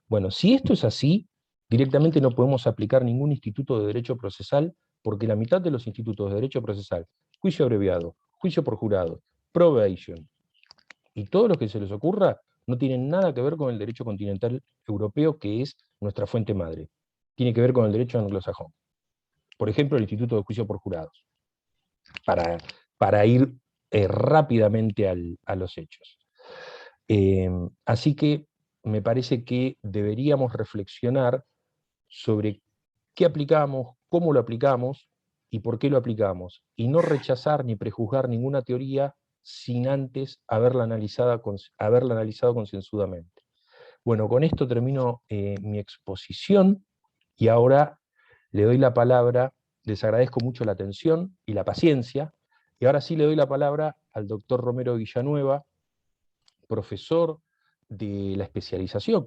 Bueno, si esto es así, directamente no podemos aplicar ningún instituto de derecho procesal, porque la mitad de los institutos de derecho procesal, juicio abreviado, juicio por jurado, probation, y todo lo que se les ocurra, no tienen nada que ver con el derecho continental europeo, que es nuestra fuente madre. Tiene que ver con el derecho anglosajón. Por ejemplo, el instituto de juicio por jurados, para ir rápidamente a los hechos. Así que me parece que deberíamos reflexionar sobre qué aplicamos, cómo lo aplicamos y por qué lo aplicamos, y no rechazar ni prejuzgar ninguna teoría sin antes haberla analizado concienzudamente. Bueno, con esto termino mi exposición y ahora le doy la palabra, les agradezco mucho la atención y la paciencia, y ahora sí le doy la palabra al doctor Romero Villanueva, profesor de la especialización,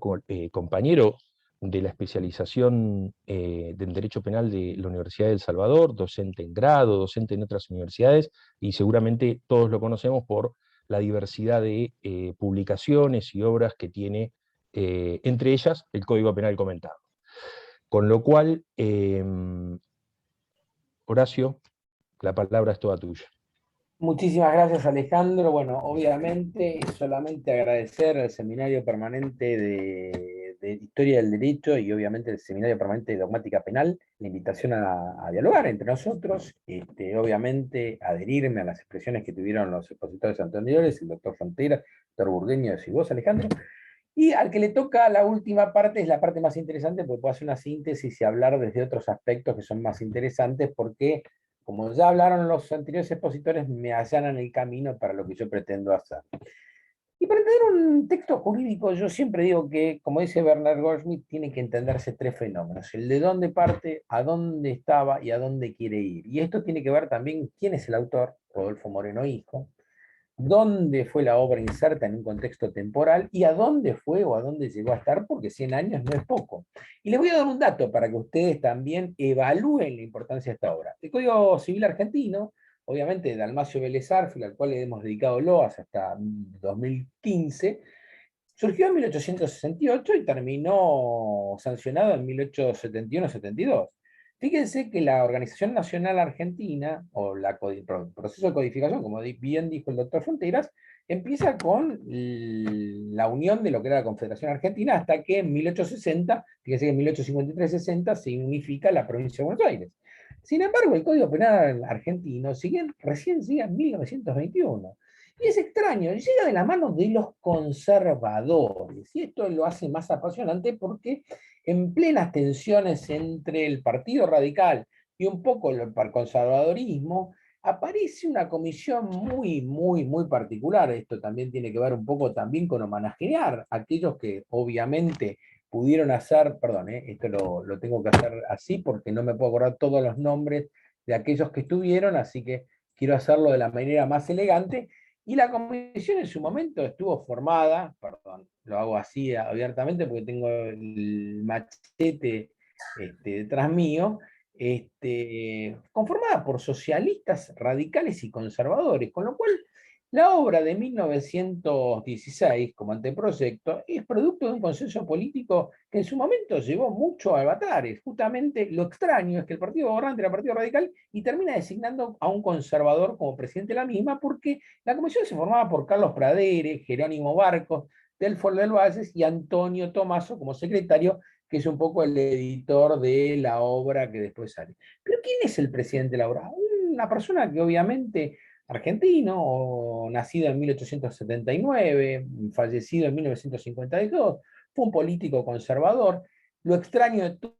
compañero de la especialización del Derecho Penal de la Universidad de El Salvador, docente en grado, docente en otras universidades, y seguramente todos lo conocemos por la diversidad de publicaciones y obras que tiene, entre ellas el Código Penal comentado. Con lo cual, Horacio, la palabra es toda tuya. Muchísimas gracias, Alejandro. Bueno, obviamente solamente agradecer al Seminario Permanente de Historia del Derecho y obviamente el Seminario Permanente de Dogmática Penal, la invitación a dialogar entre nosotros, obviamente adherirme a las expresiones que tuvieron los expositores anteriores, el doctor Frontera, el doctor Burgueño y vos, Alejandro, Y al que le toca la última parte es la parte más interesante, porque puedo hacer una síntesis y hablar desde otros aspectos que son más interesantes, porque, como ya hablaron los anteriores expositores, me allanan el camino para lo que yo pretendo hacer. Y para entender un texto jurídico, yo siempre digo que, como dice Bernard Goldschmidt, tiene que entenderse tres fenómenos: el de dónde parte, a dónde estaba y a dónde quiere ir. Y esto tiene que ver también quién es el autor, Rodolfo Moreno Hijo, dónde fue la obra inserta en un contexto temporal y a dónde fue o a dónde llegó a estar, porque 100 años no es poco. Y les voy a dar un dato para que ustedes también evalúen la importancia de esta obra. El Código Civil argentino, obviamente de Dalmacio Vélez Arfield, al cual le hemos dedicado loas hasta 2015, surgió en 1868 y terminó sancionado en 1871-72. Fíjense que la Organización Nacional Argentina, o el proceso de codificación, como bien dijo el doctor Fronteras, empieza con la unión de lo que era la Confederación Argentina, hasta que en 1860, fíjense que en 1853-60 se unifica la provincia de Buenos Aires. Sin embargo, el Código Penal argentino recién llega en 1921. Y es extraño, llega de la mano de los conservadores. Y esto lo hace más apasionante porque en plenas tensiones entre el Partido Radical y un poco el conservadorismo, aparece una comisión muy particular. Esto también tiene que ver un poco también con homenajear a aquellos que obviamente pudieron hacer, perdón, esto lo tengo que hacer así porque no me puedo acordar todos los nombres de aquellos que estuvieron, así que quiero hacerlo de la manera más elegante. Y la comisión en su momento estuvo formada, perdón, lo hago así abiertamente porque tengo el machete detrás mío, conformada por socialistas, radicales y conservadores, con lo cual la obra de 1916, como anteproyecto, es producto de un consenso político que en su momento llevó mucho a avatares. Justamente lo extraño es que el partido gobernante era el Partido Radical y termina designando a un conservador como presidente de la misma, porque la comisión se formaba por Carlos Pradere, Jerónimo Barcos, Delfos del Valles y Antonio Tomaso como secretario, que es un poco el editor de la obra que después sale. Pero ¿quién es el presidente de la obra? Una persona que obviamente argentino, o nacido en 1879, fallecido en 1952, fue un político conservador. Lo extraño de todo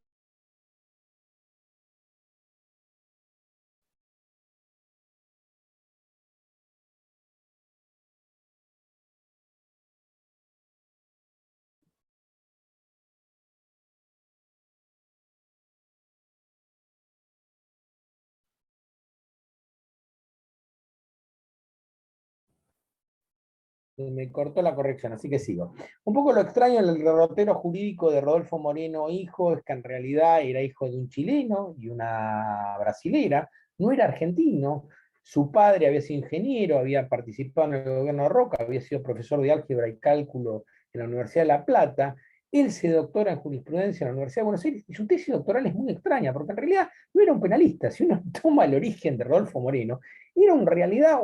me cortó la corrección, así que sigo. Un poco lo extraño del derrotero jurídico de Rodolfo Moreno Hijo es que en realidad era hijo de un chileno y una brasilera, no era argentino. Su padre había sido ingeniero, había participado en el gobierno de Roca, había sido profesor de álgebra y cálculo en la Universidad de La Plata. Él se doctora en jurisprudencia en la Universidad de Buenos Aires y su tesis doctoral es muy extraña, porque en realidad no era un penalista. Si uno toma el origen de Rodolfo Moreno, era en realidad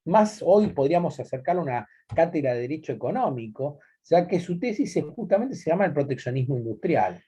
más hoy podríamos acercarlo a una cátedra de Derecho Económico, ya que su tesis justamente se llama el proteccionismo industrial.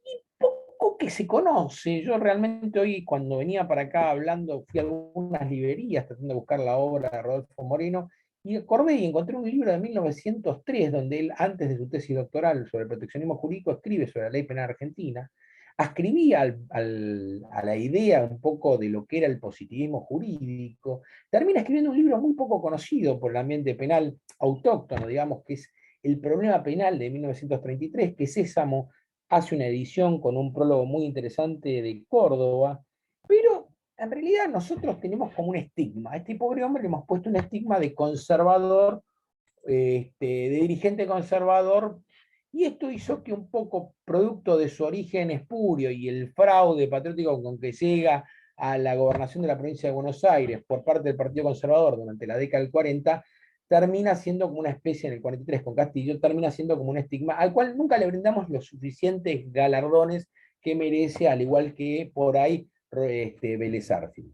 Y poco que se conoce, yo realmente hoy cuando venía para acá hablando, fui a algunas librerías tratando de buscar la obra de Rodolfo Moreno, y acordé y encontré un libro de 1903, donde él, antes de su tesis doctoral sobre el proteccionismo jurídico, escribe sobre la ley penal argentina, ascribía a la idea un poco de lo que era el positivismo jurídico, termina escribiendo un libro muy poco conocido por el ambiente penal autóctono, digamos, que es El problema penal de 1933, que Sésamo hace una edición con un prólogo muy interesante de Córdoba, pero en realidad nosotros tenemos como un estigma. A este pobre hombre le hemos puesto un estigma de conservador, de dirigente conservador, y esto hizo que un poco, producto de su origen espurio y el fraude patriótico con que llega a la gobernación de la provincia de Buenos Aires por parte del Partido Conservador durante la década del 40, termina siendo como una especie, en el 43 con Castillo, termina siendo como un estigma al cual nunca le brindamos los suficientes galardones que merece, al igual que por ahí Vélez Arfield.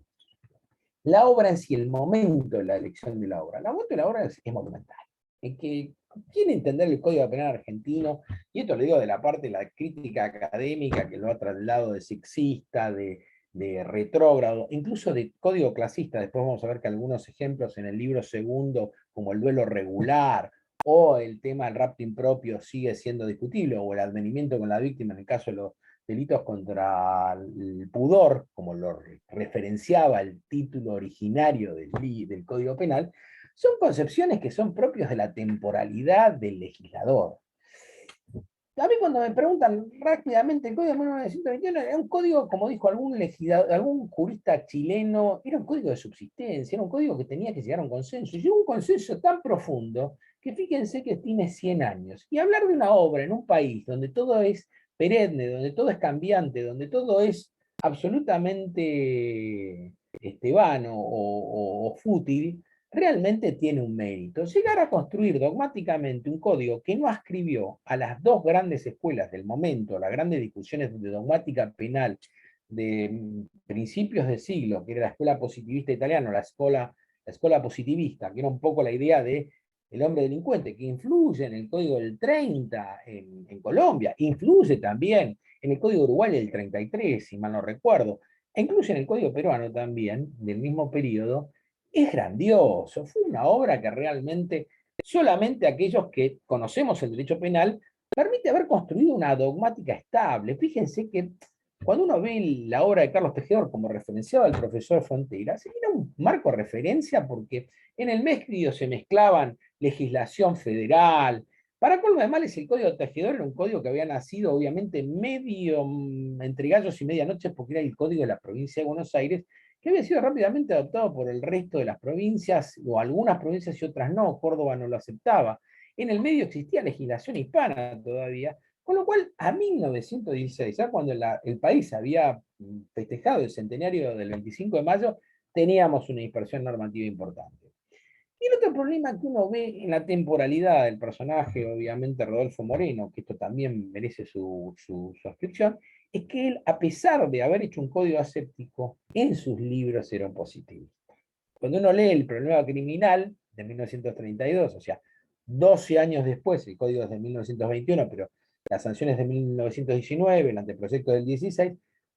La obra en sí, el momento de la elección de la obra. El momento de la obra es monumental. Es que quiere entender el Código Penal argentino, y esto lo digo de la parte de la crítica académica, que lo ha trasladado de sexista, de retrógrado, incluso de código clasista. Después vamos a ver que algunos ejemplos en el libro segundo, como el duelo regular, o el tema del rapto impropio sigue siendo discutible, o el advenimiento con la víctima en el caso de los delitos contra el pudor, como lo referenciaba el título originario del Código Penal, son concepciones que son propias de la temporalidad del legislador. A mí cuando me preguntan rápidamente el Código de 1921, era un código, como dijo algún jurista chileno, era un código de subsistencia, era un código que tenía que llegar a un consenso. Y llegó a un consenso tan profundo que fíjense que tiene 100 años. Y hablar de una obra en un país donde todo es perenne, donde todo es cambiante, donde todo es absolutamente vano o fútil, realmente tiene un mérito. Llegar a construir dogmáticamente un código que no ascribió a las dos grandes escuelas del momento, las grandes discusiones de dogmática penal de principios de siglo, que era la escuela positivista italiana, la escuela positivista, que era un poco la idea de el hombre delincuente, que influye en el código del 30 en Colombia, influye también en el código uruguayo del 33, si mal no recuerdo, e incluye en el código peruano también, del mismo periodo. Es grandioso, fue una obra que realmente solamente aquellos que conocemos el derecho penal permite haber construido una dogmática estable. Fíjense que cuando uno ve la obra de Carlos Tejedor, como referenciaba el profesor Fronteras, era un marco de referencia porque en el medio se mezclaban legislación federal. Para colmo de males, el Código Tejedor era un código que había nacido, obviamente, medio entre gallos y medianoches, porque era el código de la provincia de Buenos Aires, que había sido rápidamente adoptado por el resto de las provincias, o algunas provincias y otras no. Córdoba no lo aceptaba. En el medio existía legislación hispana todavía, con lo cual a 1916, ya cuando el país había festejado el centenario del 25 de mayo, teníamos una dispersión normativa importante. Y el otro problema que uno ve en la temporalidad del personaje, obviamente Rodolfo Moreno, que esto también merece su suscripción, es que él, a pesar de haber hecho un código aséptico, en sus libros era un positivista. Cuando uno lee El problema criminal de 1932, o sea, 12 años después, el código es de 1921, pero las sanciones de 1919, el anteproyecto del 16,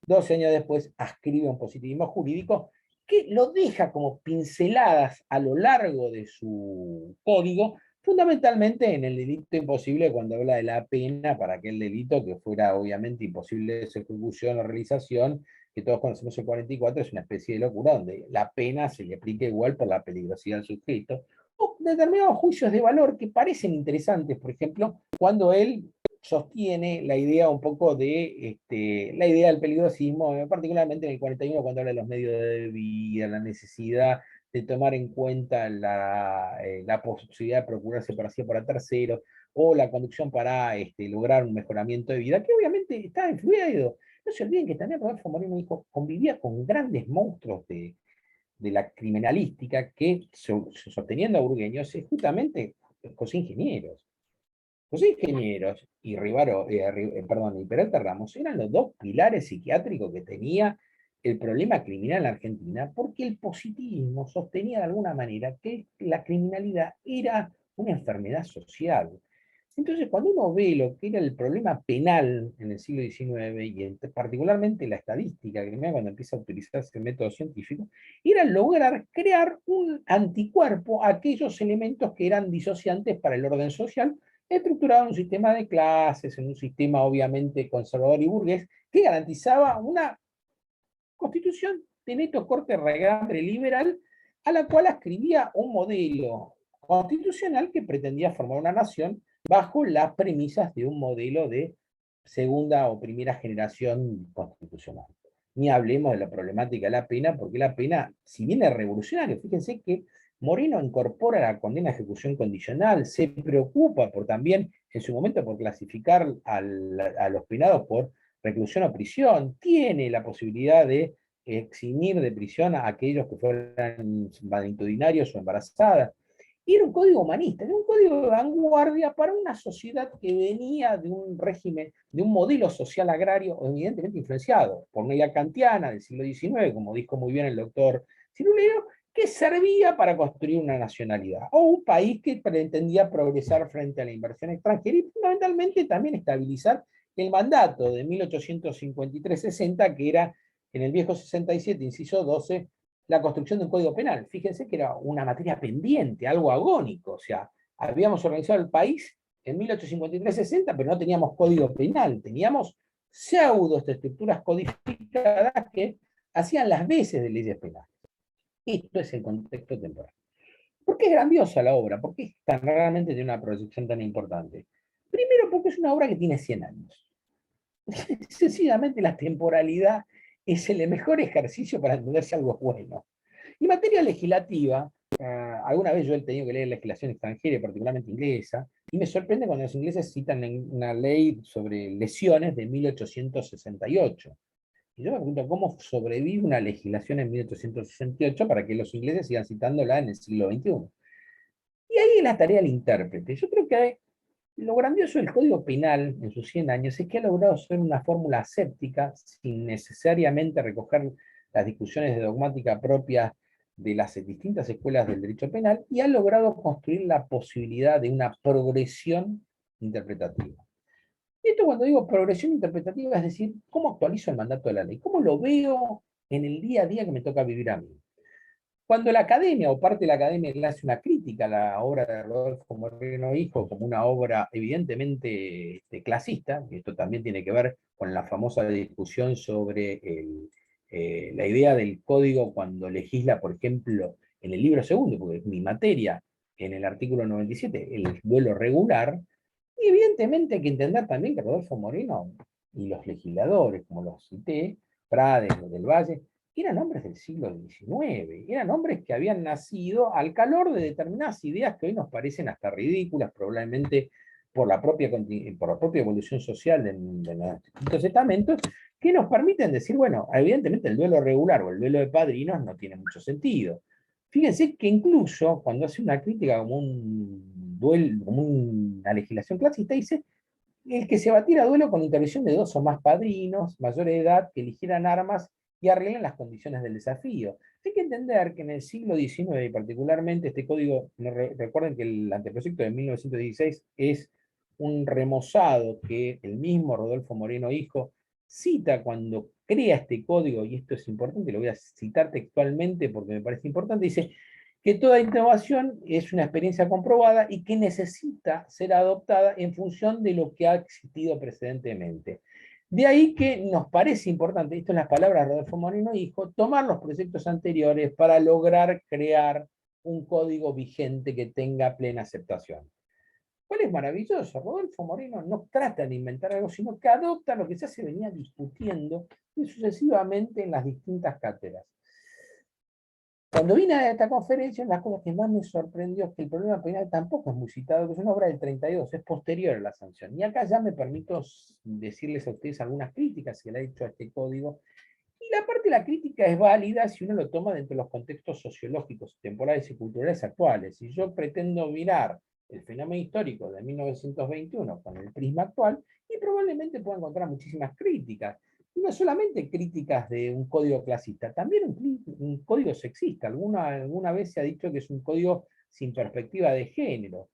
12 años después ascribe un positivismo jurídico que lo deja como pinceladas a lo largo de su código, fundamentalmente en el delito imposible, cuando habla de la pena para aquel delito que fuera obviamente imposible de su ejecución o realización, que todos conocemos el 44, es una especie de locura donde la pena se le aplica igual por la peligrosidad del sujeto, o determinados juicios de valor que parecen interesantes, por ejemplo, cuando él sostiene la idea un poco de la idea del peligrosismo, particularmente en el 41, cuando habla de los medios de vida, la necesidad de tomar en cuenta la posibilidad de procurar separación para terceros, o la conducción para lograr un mejoramiento de vida, que obviamente está influido. No se olviden que también Rodolfo Moreno dijo, convivía con grandes monstruos de la criminalística que, sosteniendo a Burgueños, es justamente José Ingenieros. Los ingenieros y y Peralta Ramos eran los dos pilares psiquiátricos que tenía el problema criminal en Argentina, porque el positivismo sostenía de alguna manera que la criminalidad era una enfermedad social. Entonces, cuando uno ve lo que era el problema penal en el siglo XIX, y particularmente la estadística criminal, cuando empieza a utilizarse el método científico, era lograr crear un anticuerpo a aquellos elementos que eran disociantes para el orden social, estructurado en un sistema de clases, en un sistema obviamente conservador y burgués, que garantizaba una constitución de neto corte raigambre liberal, a la cual ascribía un modelo constitucional que pretendía formar una nación bajo las premisas de un modelo de segunda o primera generación constitucional. Ni hablemos de la problemática de la pena, porque la pena, si bien es revolucionaria, fíjense que Moreno incorpora la condena a ejecución condicional, se preocupa por también, en su momento, por clasificar a los penados por reclusión o prisión, tiene la posibilidad de eximir de prisión a aquellos que fueran valetudinarios o embarazadas. Y era un código humanista, era un código de vanguardia para una sociedad que venía de un régimen, de un modelo social agrario evidentemente influenciado por una idea kantiana del siglo XIX, como dijo muy bien el doctor Cirulero, que servía para construir una nacionalidad, o un país que pretendía progresar frente a la inversión extranjera y fundamentalmente también estabilizar el mandato de 1853-60, que era en el viejo 67, inciso 12, la construcción de un código penal. Fíjense que era una materia pendiente, algo agónico, o sea, habíamos organizado el país en 1853-60, pero no teníamos código penal, teníamos pseudoestructuras codificadas que hacían las veces de leyes penales. Esto es el contexto temporal. ¿Por qué es grandiosa la obra? ¿Por qué es tan realmente de una proyección tan importante? Primero porque es una obra que tiene 100 años. Sencillamente la temporalidad es el mejor ejercicio para entender si algo es bueno. Y materia legislativa, alguna vez yo he tenido que leer legislación extranjera, particularmente inglesa, y me sorprende cuando los ingleses citan una ley sobre lesiones de 1868. Y yo me pregunto, ¿cómo sobrevive una legislación en 1868 para que los ingleses sigan citándola en el siglo XXI? Y ahí es la tarea del intérprete. Yo creo que lo grandioso del Código Penal en sus 100 años es que ha logrado ser una fórmula aséptica sin necesariamente recoger las discusiones de dogmática propias de las distintas escuelas del derecho penal y ha logrado construir la posibilidad de una progresión interpretativa. Y esto cuando digo progresión interpretativa es decir, ¿cómo actualizo el mandato de la ley? ¿Cómo lo veo en el día a día que me toca vivir a mí? Cuando la academia o parte de la academia le hace una crítica a la obra de Rodolfo Moreno Hijo como una obra evidentemente clasista, y esto también tiene que ver con la famosa discusión sobre la idea del código cuando legisla, por ejemplo, en el libro segundo, porque es mi materia, en el artículo 97, el duelo regular, y evidentemente hay que entender también que Rodolfo Moreno y los legisladores, como los cité, Prades, los del Valle, eran hombres del siglo XIX, eran hombres que habían nacido al calor de determinadas ideas que hoy nos parecen hasta ridículas, probablemente por la propia evolución social de los distintos estamentos, que nos permiten decir, bueno, evidentemente el duelo regular o el duelo de padrinos no tiene mucho sentido. Fíjense que incluso cuando hace una crítica como un duelo, como una legislación clasista, dice el que se batiera a duelo con intervención de 2 o más padrinos, mayores de edad, que eligieran armas y arreglen las condiciones del desafío. Hay que entender que en el siglo XIX, y particularmente este código, recuerden que el anteproyecto de 1916 es un remozado que el mismo Rodolfo Moreno Hijo cita cuando crea este código, y esto es importante, lo voy a citar textualmente porque me parece importante, dice que toda innovación es una experiencia comprobada y que necesita ser adoptada en función de lo que ha existido precedentemente. De ahí que nos parece importante, esto en las palabras de Rodolfo Moreno Hijo, tomar los proyectos anteriores para lograr crear un código vigente que tenga plena aceptación. ¿Cuál es maravilloso? Rodolfo Moreno no trata de inventar algo, sino que adopta lo que ya se venía discutiendo y sucesivamente en las distintas cátedras. Cuando vine a esta conferencia, una de las cosas que más me sorprendió es que el problema penal tampoco es muy citado, que es una obra del 32, es posterior a la sanción. Y acá ya me permito decirles a ustedes algunas críticas que le he hecho a este código. Y la parte de la crítica es válida si uno lo toma dentro de los contextos sociológicos, temporales y culturales actuales. Si yo pretendo mirar el fenómeno histórico de 1921 con el prisma actual, y probablemente pueda encontrar muchísimas críticas. Y no solamente críticas de un código clasista, también un código sexista. Alguna vez se ha dicho que es un código sin perspectiva de género.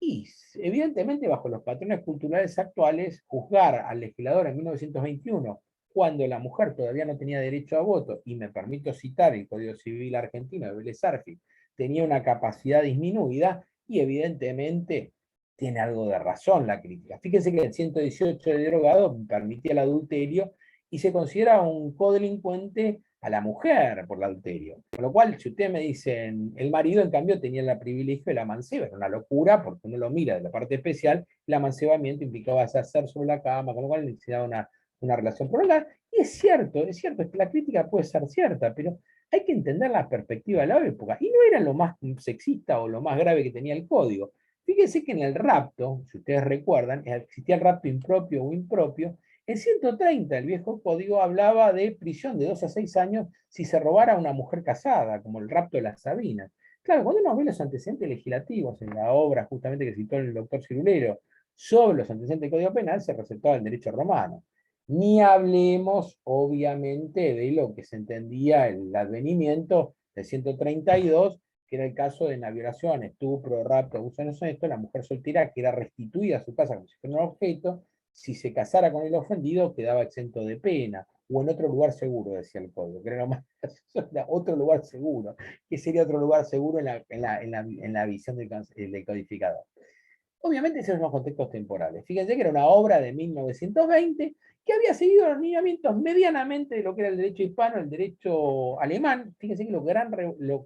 Y evidentemente bajo los patrones culturales actuales, juzgar al legislador en 1921, cuando la mujer todavía no tenía derecho a voto, y me permito citar el Código Civil argentino de Vélez Sarsfield, tenía una capacidad disminuida, y evidentemente tiene algo de razón la crítica. Fíjense que el 118 de derogado permitía el adulterio, y se considera un codelincuente a la mujer por el adulterio. Con lo cual, si ustedes me dicen, el marido en cambio tenía el privilegio de la manceba, era una locura porque uno lo mira de la parte especial, el amancebamiento implicaba hacer sobre la cama, con lo cual necesitaba una relación prolongada. Y es cierto, es que la crítica puede ser cierta, pero hay que entender la perspectiva de la época. Y no era lo más sexista o lo más grave que tenía el código. Fíjense que en el rapto, si ustedes recuerdan, existía el rapto impropio o impropio. En 130, el viejo código hablaba de prisión de 2 a 6 años si se robara a una mujer casada, como el rapto de las Sabinas. Claro, cuando uno ve los antecedentes legislativos en la obra justamente que citó el doctor Cirulero sobre los antecedentes del Código Penal, se recetaba el derecho romano. Ni hablemos, obviamente, de lo que se entendía el advenimiento del 132, que era el caso de una violación, estupro, rapto, abuso incesto, la mujer soltera que era restituida a su casa como si fuera un objeto, si se casara con el ofendido quedaba exento de pena, o en otro lugar seguro, decía el código, que era lo más gracioso, era otro lugar seguro. ¿Qué sería otro lugar seguro en la visión del codificador? Obviamente esos son los contextos temporales. Fíjense que era una obra de 1920 que había seguido los lineamientos medianamente de lo que era el derecho hispano, el derecho alemán. Fíjense que lo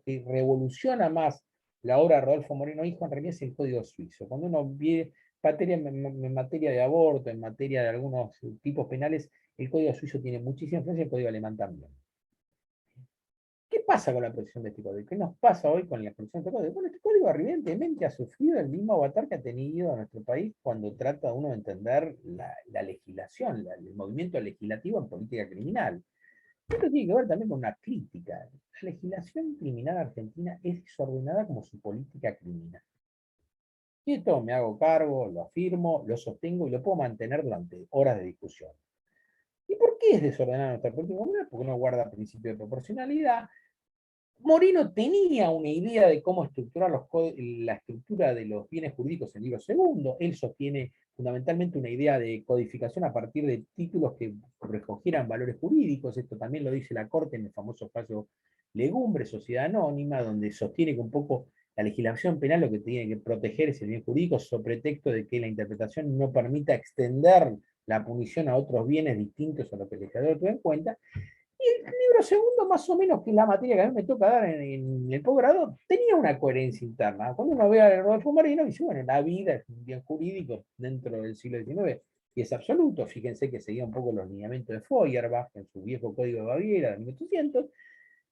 que revoluciona más la obra de Rodolfo Moreno Hijo en realidad es el Código Suizo. Cuando uno ve en materia de aborto, en materia de algunos tipos penales, el Código Suizo tiene muchísima influencia, el Código Alemán también. ¿Qué pasa con la protección de este código? ¿Qué nos pasa hoy con la protección de este código? Bueno, este código evidentemente ha sufrido el mismo avatar que ha tenido nuestro país cuando trata uno de entender la legislación, el movimiento legislativo en política criminal. Esto tiene que ver también con una crítica. La legislación criminal argentina es desordenada como su política criminal. Y esto me hago cargo, lo afirmo, lo sostengo y lo puedo mantener durante horas de discusión. ¿Y por qué es desordenada nuestra política criminal? Porque no guarda principio de proporcionalidad. Moreno tenía una idea de cómo estructurar la estructura de los bienes jurídicos en el libro segundo. Él sostiene fundamentalmente una idea de codificación a partir de títulos que recogieran valores jurídicos. Esto también lo dice la Corte en el famoso caso Legumbre, Sociedad Anónima, donde sostiene que un poco la legislación penal lo que tiene que proteger es el bien jurídico, sobre pretexto de que la interpretación no permita extender la punición a otros bienes distintos a lo que el legislador tuvo en cuenta. Y el libro segundo, más o menos, que es la materia que a mí me toca dar en el posgrado, tenía una coherencia interna. Cuando uno ve a Rodolfo Moreno, dice, bueno, la vida es un bien jurídico dentro del siglo XIX, y es absoluto. Fíjense que seguía un poco los lineamientos de Feuerbach en su viejo Código de Baviera de 1800,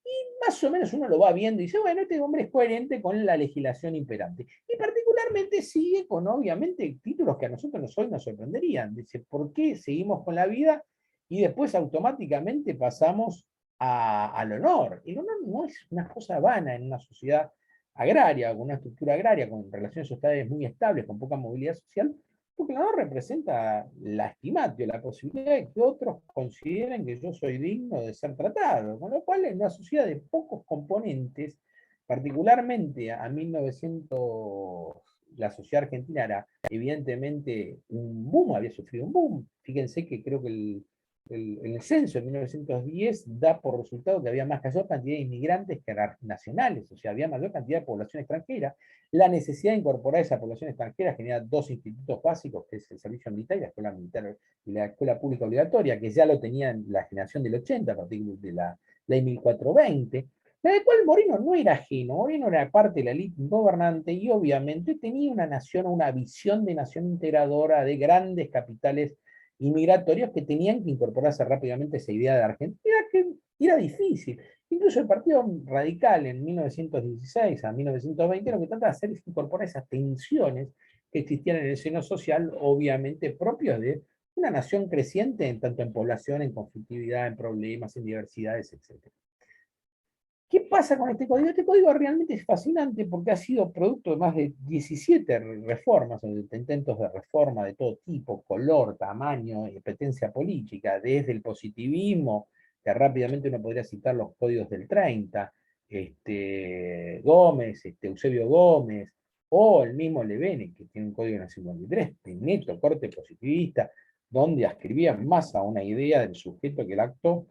y más o menos uno lo va viendo y dice, bueno, este hombre es coherente con la legislación imperante. Y particularmente sigue con, obviamente, títulos que a nosotros hoy nos sorprenderían. Dice, ¿por qué seguimos con la vida y después automáticamente pasamos al honor? El honor no es una cosa vana en una sociedad agraria, con una estructura agraria, con relaciones sociales muy estables, con poca movilidad social, porque el honor representa la estimatio, la posibilidad de que otros consideren que yo soy digno de ser tratado, con lo cual en una sociedad de pocos componentes, particularmente a 1900, la sociedad argentina era evidentemente un boom, había sufrido un boom. Fíjense que creo que el censo de 1910 da por resultado que había mayor cantidad de inmigrantes que nacionales, o sea, había mayor cantidad de población extranjera. La necesidad de incorporar esa población extranjera genera dos institutos básicos, que es el servicio militar y la escuela militar y la escuela pública obligatoria, que ya lo tenían la generación del 80, a partir de la ley 1420, la de cual Moreno no era ajeno. Moreno era parte de la élite gobernante y obviamente tenía una nación, una visión de nación integradora de grandes capitales inmigratorios que tenían que incorporarse rápidamente a esa idea de Argentina, que era difícil. Incluso el Partido Radical en 1916 a 1920 lo que trata de hacer es incorporar esas tensiones que existían en el seno social, obviamente propios de una nación creciente, tanto en población, en conflictividad, en problemas, en diversidades, etc. ¿Qué pasa con este código? Este código realmente es fascinante porque ha sido producto de más de 17 reformas, o intentos de reforma de todo tipo, color, tamaño, competencia política, desde el positivismo, que rápidamente uno podría citar los códigos del 30, Gómez, Eusebio Gómez, o el mismo Levene, que tiene un código en el 53, de neto corte positivista, donde ascribía más a una idea del sujeto que el acto.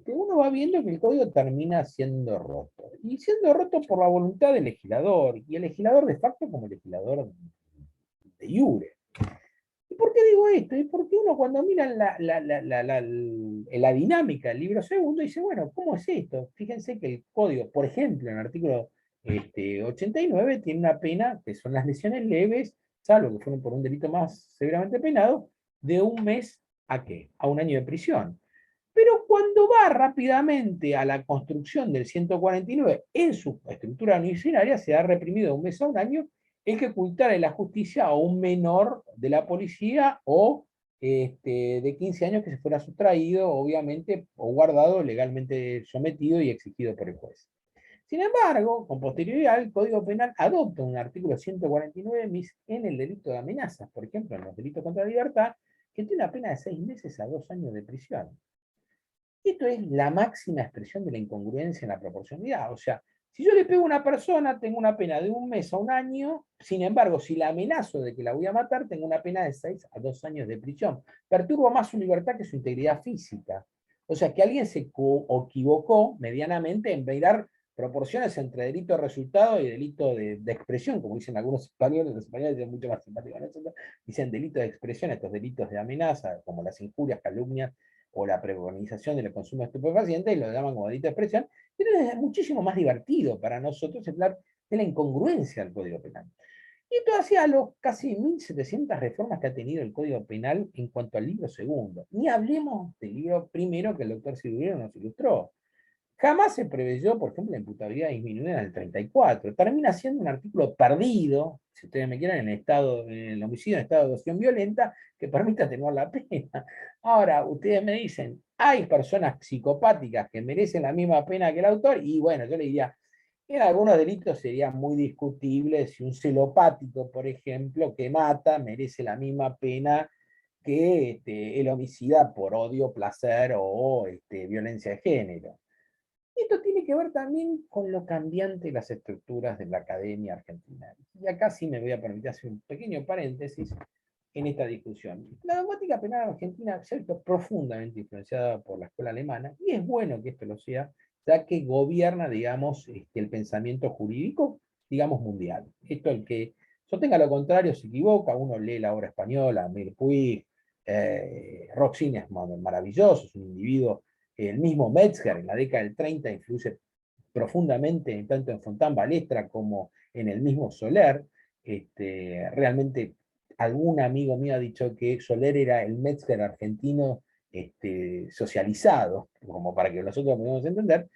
Uno va viendo que el código termina siendo roto. Y siendo roto por la voluntad del legislador, y el legislador de facto como legislador de iure. ¿Y por qué digo esto? Y porque uno cuando mira la dinámica del libro segundo dice, bueno, ¿cómo es esto? Fíjense que el código, por ejemplo, en el artículo 89 tiene una pena, que son las lesiones leves, salvo que fueron por un delito más severamente penado, de 1 mes ¿a qué? A 1 año de prisión. Pero cuando va rápidamente a la construcción del 149 en su estructura originaria, se ha reprimido de 1 mes a 1 año el que ocultara en la justicia a un menor de la policía o de 15 años que se fuera sustraído, obviamente, o guardado, legalmente sometido y exigido por el juez. Sin embargo, con posterioridad, el Código Penal adopta un artículo 149 bis en el delito de amenazas, por ejemplo, en los delitos contra la libertad, que tiene una pena de 6 meses a 2 años de prisión. Esto es la máxima expresión de la incongruencia en la proporcionalidad. O sea, Si yo le pego a una persona, tengo una pena de 1 mes a 1 año. Sin embargo, si la amenazo de que la voy a matar, tengo una pena de 6 a 2 años de prisión. Perturbo más su libertad que su integridad física. O sea, que alguien se equivocó medianamente en mirar proporciones entre delito de resultado y delito de expresión, como dicen algunos españoles. Los españoles dicen mucho más simpático a nosotros, dicen delito de expresión, estos delitos de amenaza, como las injurias, calumnias o la preconización del consumo de estupefacientes, y lo llaman como delito de expresión. Pero es muchísimo más divertido para nosotros hablar de la incongruencia del Código Penal. Y esto hacía los casi 1.700 reformas que ha tenido el Código Penal en cuanto al libro segundo. Ni hablemos del libro primero que el doctor Silverio nos ilustró. Jamás se preveyó, por ejemplo, la imputabilidad disminuida en el 34. Termina siendo un artículo perdido, si ustedes me quieren, en el homicidio en estado de acción violenta, que permite atenuar la pena. Ahora, ustedes me dicen, hay personas psicopáticas que merecen la misma pena que el autor, y bueno, yo le diría, en algunos delitos sería muy discutible si un celopático, por ejemplo, que mata, merece la misma pena que el homicida por odio, placer o violencia de género. Esto tiene que ver también con lo cambiante de las estructuras de la academia argentina. Y acá sí me voy a permitir hacer un pequeño paréntesis en esta discusión. La dogmática penal argentina se ha visto profundamente influenciada por la escuela alemana, y es bueno que esto lo sea, ya que gobierna, digamos, el pensamiento jurídico, digamos, mundial. Esto, el que sostenga lo contrario se equivoca. Uno lee la obra española, Mir Puig, Roxin es maravilloso, es un individuo. El mismo Metzger en la década del 30 influye profundamente tanto en Fontán Balestra como en el mismo Soler. Realmente algún amigo mío ha dicho que Soler era el Metzger argentino socializado, como para que nosotros lo podamos entender.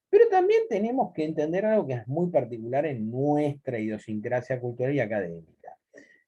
Pero también tenemos que entender algo que es muy particular en nuestra idiosincrasia cultural y académica.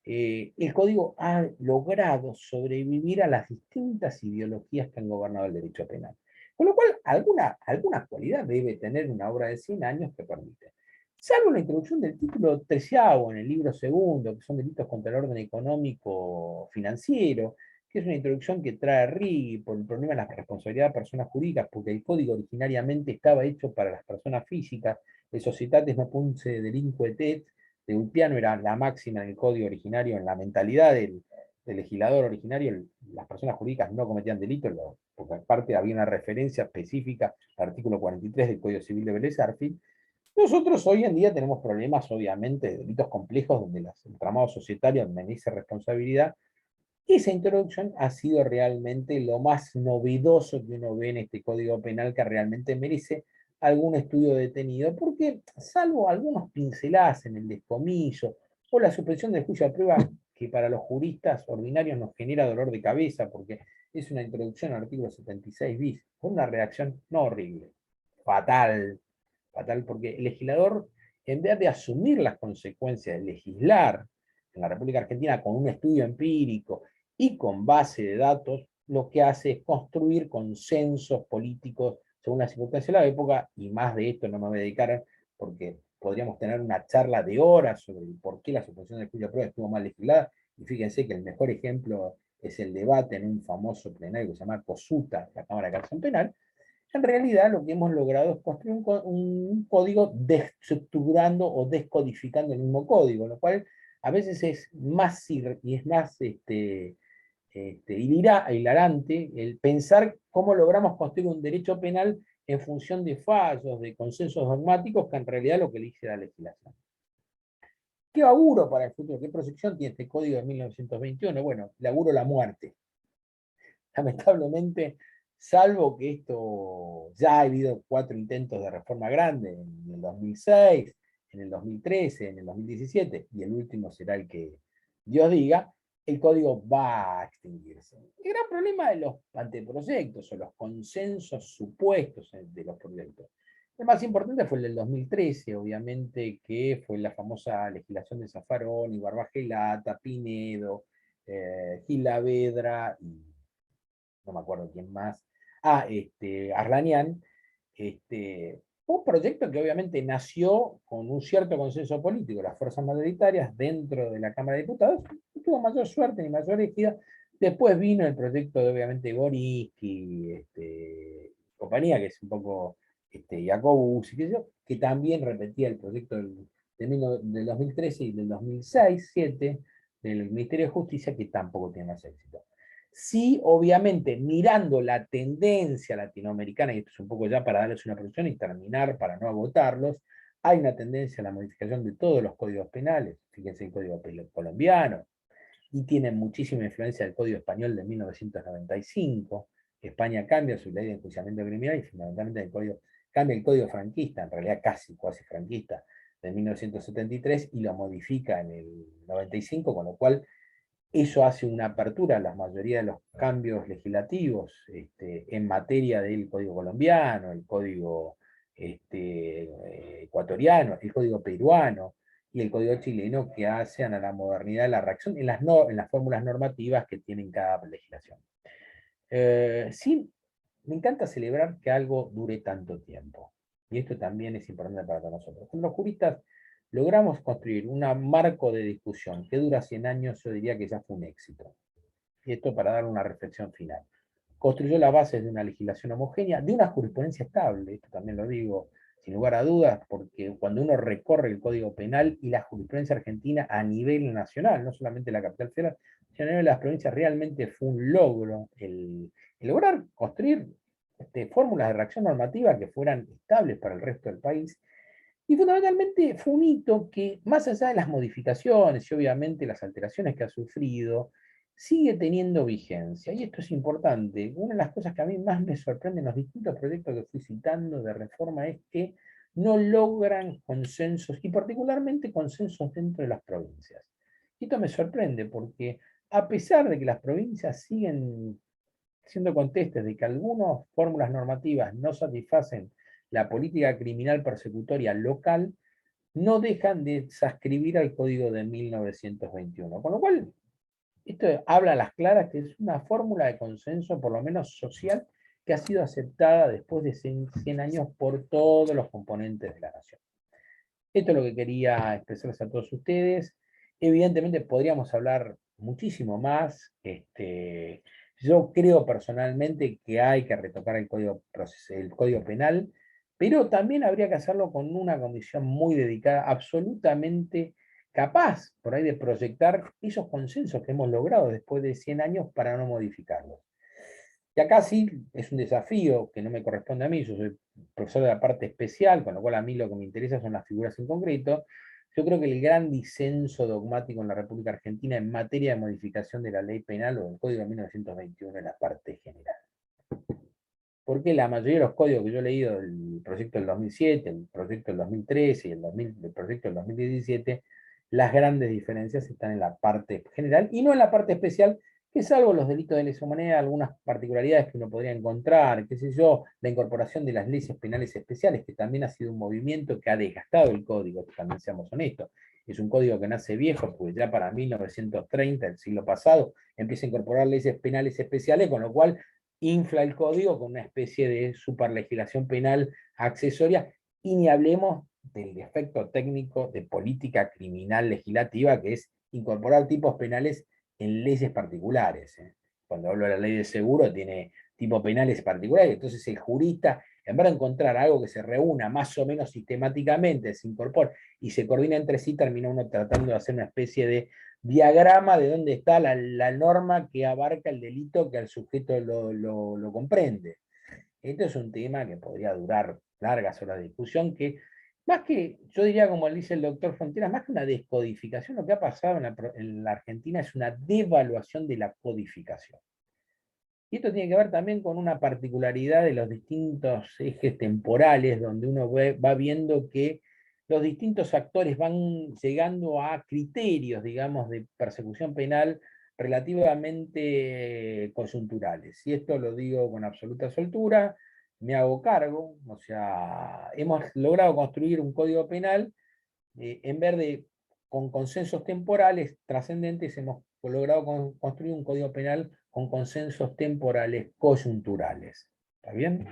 El código ha logrado sobrevivir a las distintas ideologías que han gobernado el derecho penal. Con lo cual, alguna cualidad debe tener una obra de 100 años que permite. Salvo la introducción del título 13º en el libro segundo, que son delitos contra el orden económico financiero, que es una introducción que trae Righi por el problema de la responsabilidad de personas jurídicas, porque el código originariamente estaba hecho para las personas físicas, de societatis no punse delinquet, de Ulpiano era la máxima en el código originario, en la mentalidad del legislador originario, las personas jurídicas no cometían delitos, porque aparte había una referencia específica al artículo 43 del Código Civil de Vélez Arfield. Nosotros hoy en día tenemos problemas, obviamente, de delitos complejos, donde el entramado societario administra responsabilidad. Esa introducción ha sido realmente lo más novedoso que uno ve en este Código Penal, que realmente merece algún estudio detenido, porque salvo algunos pinceladas en el descomiso o la suspensión del juicio de prueba, que para los juristas ordinarios nos genera dolor de cabeza, porque es una introducción al artículo 76 bis, con una redacción no horrible, fatal, fatal, porque el legislador, en vez de asumir las consecuencias de legislar en la República Argentina con un estudio empírico y con base de datos, lo que hace es construir consensos políticos según las circunstancias de la época, y más de esto no me voy a dedicar porque podríamos tener una charla de horas sobre por qué la suspensión del juicio de prueba estuvo mal legislada, y fíjense que el mejor ejemplo es el debate en un famoso plenario que se llama COSUTA, la Cámara de Casación Penal. En realidad lo que hemos logrado es construir un código desestructurando o descodificando el mismo código, lo cual a veces es más hilarante el pensar cómo logramos construir un derecho penal en función de fallos, de consensos dogmáticos, que en realidad lo que elige la legislación. ¿Qué auguro para el futuro? ¿Qué proyección tiene este código de 1921? Bueno, le auguro la muerte. Lamentablemente, salvo que esto ya ha habido 4 intentos de reforma grande en el 2006, en el 2013, en el 2017, y el último será el que Dios diga, el código va a extinguirse. El gran problema de los anteproyectos o los consensos supuestos de los proyectos. El más importante fue el del 2013, obviamente, que fue la famosa legislación de Zaffaroni, Barbagelata, Pinedo, Gilavedra y no me acuerdo quién más, Arlanian, un proyecto que obviamente nació con un cierto consenso político, las fuerzas mayoritarias dentro de la Cámara de Diputados, no tuvo mayor suerte ni mayor éxito. Después vino el proyecto de obviamente Goriski, compañía, que es un poco Jacobus, y qué sé yo, que también repetía el proyecto del 2013 y del 2006-7 del Ministerio de Justicia, que tampoco tiene más éxito. Sí, obviamente, mirando la tendencia latinoamericana, y esto es un poco ya para darles una proyección y terminar para no agotarlos, hay una tendencia a la modificación de todos los códigos penales, fíjense el código colombiano, y tienen muchísima influencia del Código Español de 1995. España cambia su ley de enjuiciamiento criminal y fundamentalmente cambia el Código franquista, en realidad casi franquista, de 1973 y lo modifica en el 95, con lo cual eso hace una apertura a la mayoría de los cambios legislativos en materia del Código colombiano, el Código ecuatoriano, el Código peruano y el Código chileno, que hacen a la modernidad de la reacción en las fórmulas normativas que tienen cada legislación. Sí, me encanta celebrar que algo dure tanto tiempo. Y esto también es importante para todos nosotros. Cuando los juristas logramos construir un marco de discusión que dura 100 años, yo diría que ya fue un éxito. Y esto para dar una reflexión final. Construyó las bases de una legislación homogénea, de una jurisprudencia estable, esto también lo digo sin lugar a dudas, porque cuando uno recorre el Código Penal y la jurisprudencia argentina a nivel nacional, no solamente la capital federal, sino a nivel de las provincias, realmente fue un logro el lograr construir fórmulas de reacción normativa que fueran estables para el resto del país. Y fundamentalmente fue un hito que, más allá de las modificaciones y obviamente las alteraciones que ha sufrido, sigue teniendo vigencia. Y esto es importante. Una de las cosas que a mí más me sorprende en los distintos proyectos que fui citando de reforma es que no logran consensos, y particularmente consensos dentro de las provincias. Y esto me sorprende porque, a pesar de que las provincias siguen siendo contestes de que algunas fórmulas normativas no satisfacen la política criminal persecutoria local, no dejan de suscribir al Código de 1921. Con lo cual, esto habla a las claras que es una fórmula de consenso, por lo menos social, que ha sido aceptada después de 100 años por todos los componentes de la nación. Esto es lo que quería expresarles a todos ustedes. Evidentemente podríamos hablar muchísimo más. Yo creo personalmente que hay que retocar el código penal, pero también habría que hacerlo con una comisión muy dedicada, absolutamente capaz por ahí de proyectar esos consensos que hemos logrado después de 100 años para no modificarlos. Y acá sí es un desafío que no me corresponde a mí, yo soy profesor de la parte especial, con lo cual a mí lo que me interesa son las figuras en concreto. Yo creo que el gran disenso dogmático en la República Argentina en materia de modificación de la ley penal o del Código de 1921 es la parte general. Porque la mayoría de los códigos que yo he leído, el proyecto del 2007, el proyecto del 2013 y el proyecto del 2017, las grandes diferencias están en la parte general y no en la parte especial, que salvo los delitos de lesa humanidad, algunas particularidades que uno podría encontrar, qué sé yo, la incorporación de las leyes penales especiales, que también ha sido un movimiento que ha desgastado el código, también seamos honestos. Es un código que nace viejo, pues ya para 1930, el siglo pasado, empieza a incorporar leyes penales especiales, con lo cual infla el código con una especie de superlegislación penal accesoria, y ni hablemos del defecto técnico de política criminal legislativa, que es incorporar tipos penales en leyes particulares. Cuando hablo de la ley de seguro, tiene tipos penales particulares, entonces el jurista, en vez de encontrar algo que se reúna más o menos sistemáticamente, se incorpora y se coordina entre sí, termina uno tratando de hacer una especie de diagrama de dónde está la norma que abarca el delito que al sujeto lo comprende. Esto es un tema que podría durar largas horas de discusión, que más que, yo diría como dice el doctor Fronteras, más que una descodificación, lo que ha pasado en la Argentina es una devaluación de la codificación. Y esto tiene que ver también con una particularidad de los distintos ejes temporales, donde uno va viendo que los distintos actores van llegando a criterios, digamos, de persecución penal relativamente coyunturales. Y esto lo digo con absoluta soltura, me hago cargo, o sea, hemos logrado construir un código penal en vez de con consensos temporales trascendentes, hemos logrado construir un código penal con consensos temporales coyunturales. ¿Está bien?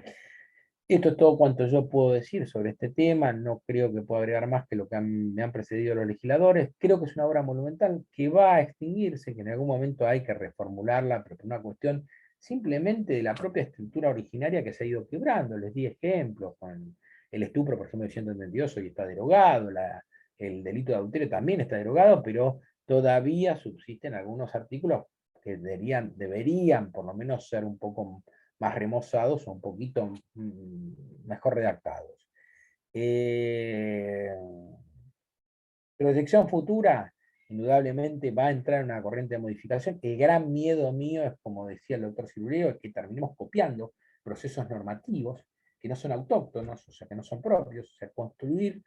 Esto es todo cuanto yo puedo decir sobre este tema. No creo que pueda agregar más que lo que me han precedido los legisladores. Creo que es una obra monumental que va a extinguirse, que en algún momento hay que reformularla, pero por una cuestión simplemente de la propia estructura originaria que se ha ido quebrando. Les di ejemplos con El estupro, por ejemplo, de 132 hoy está derogado, el delito de adulterio también está derogado, pero todavía subsisten algunos artículos que deberían por lo menos ser un poco más remozados o un poquito mejor redactados. Proyección futura, indudablemente va a entrar en una corriente de modificación. El gran miedo mío es, como decía el doctor Silureo, es que terminemos copiando procesos normativos que no son autóctonos, o sea, que no son propios, o sea, construir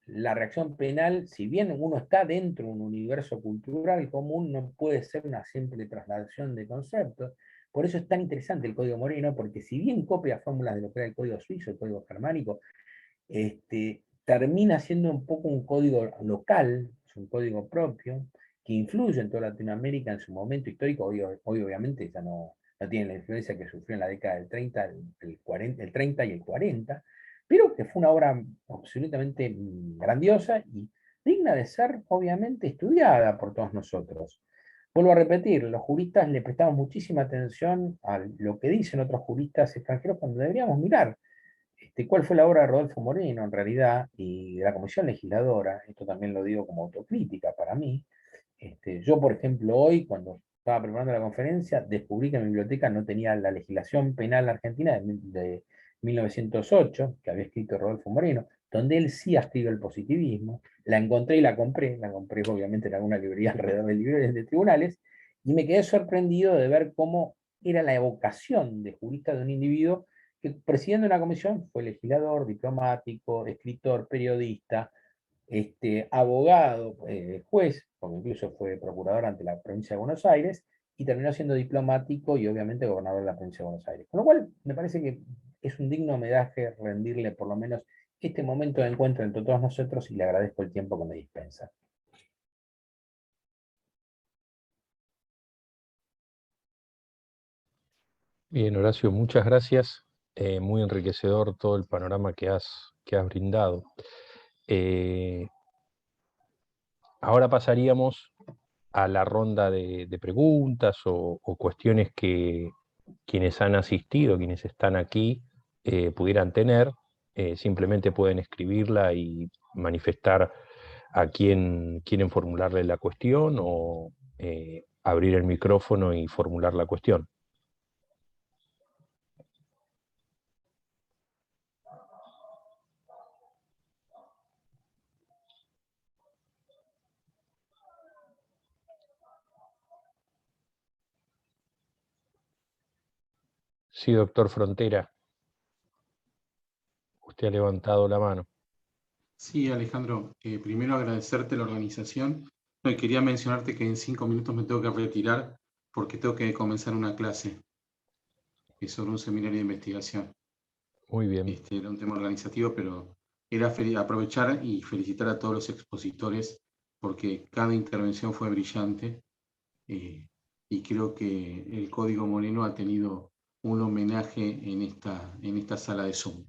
la reacción penal, si bien uno está dentro de un universo cultural común, no puede ser una simple traslación de conceptos. Por eso es tan interesante el Código Moreno, porque si bien copia fórmulas de lo que era el Código Suizo, el Código Germánico, termina siendo un poco un código local, es un código propio, que influye en toda Latinoamérica en su momento histórico. Hoy obviamente ya no tiene la influencia que sufrió en la década del 30, el 30 y el 40, pero que fue una obra absolutamente grandiosa y digna de ser, obviamente, estudiada por todos nosotros. Vuelvo a repetir, los juristas le prestamos muchísima atención a lo que dicen otros juristas extranjeros cuando deberíamos mirar cuál fue la obra de Rodolfo Moreno, en realidad, y de la Comisión Legisladora. Esto también lo digo como autocrítica para mí. Yo, por ejemplo, hoy, cuando estaba preparando la conferencia, descubrí que mi biblioteca no tenía la legislación penal argentina de 1908, que había escrito Rodolfo Moreno, donde él sí ha escrito el positivismo. La encontré y la compré obviamente en alguna librería alrededor de librerías de tribunales, y me quedé sorprendido de ver cómo era la evocación de jurista de un individuo que, presidiendo una comisión, fue legislador, diplomático, escritor, periodista, abogado, juez, porque incluso fue procurador ante la provincia de Buenos Aires, y terminó siendo diplomático y obviamente gobernador de la provincia de Buenos Aires. Con lo cual, me parece que es un digno homenaje rendirle por lo menos este momento de encuentro entre todos nosotros, y le agradezco el tiempo que me dispensa. Bien, Horacio, muchas gracias. Muy enriquecedor todo el panorama que has brindado. Ahora pasaríamos a la ronda de preguntas o cuestiones que quienes han asistido, quienes están aquí, pudieran tener. Simplemente pueden escribirla y manifestar a quién quieren formularle la cuestión o abrir el micrófono y formular la cuestión. Sí, doctor Frontera. Usted ha levantado la mano. Sí, Alejandro, primero agradecerte la organización. No, y quería mencionarte que en 5 minutos me tengo que retirar porque tengo que comenzar una clase sobre un seminario de investigación. Muy bien. Era un tema organizativo, pero era aprovechar y felicitar a todos los expositores porque cada intervención fue brillante, y creo que el Código Moreno ha tenido un homenaje en esta sala de Zoom.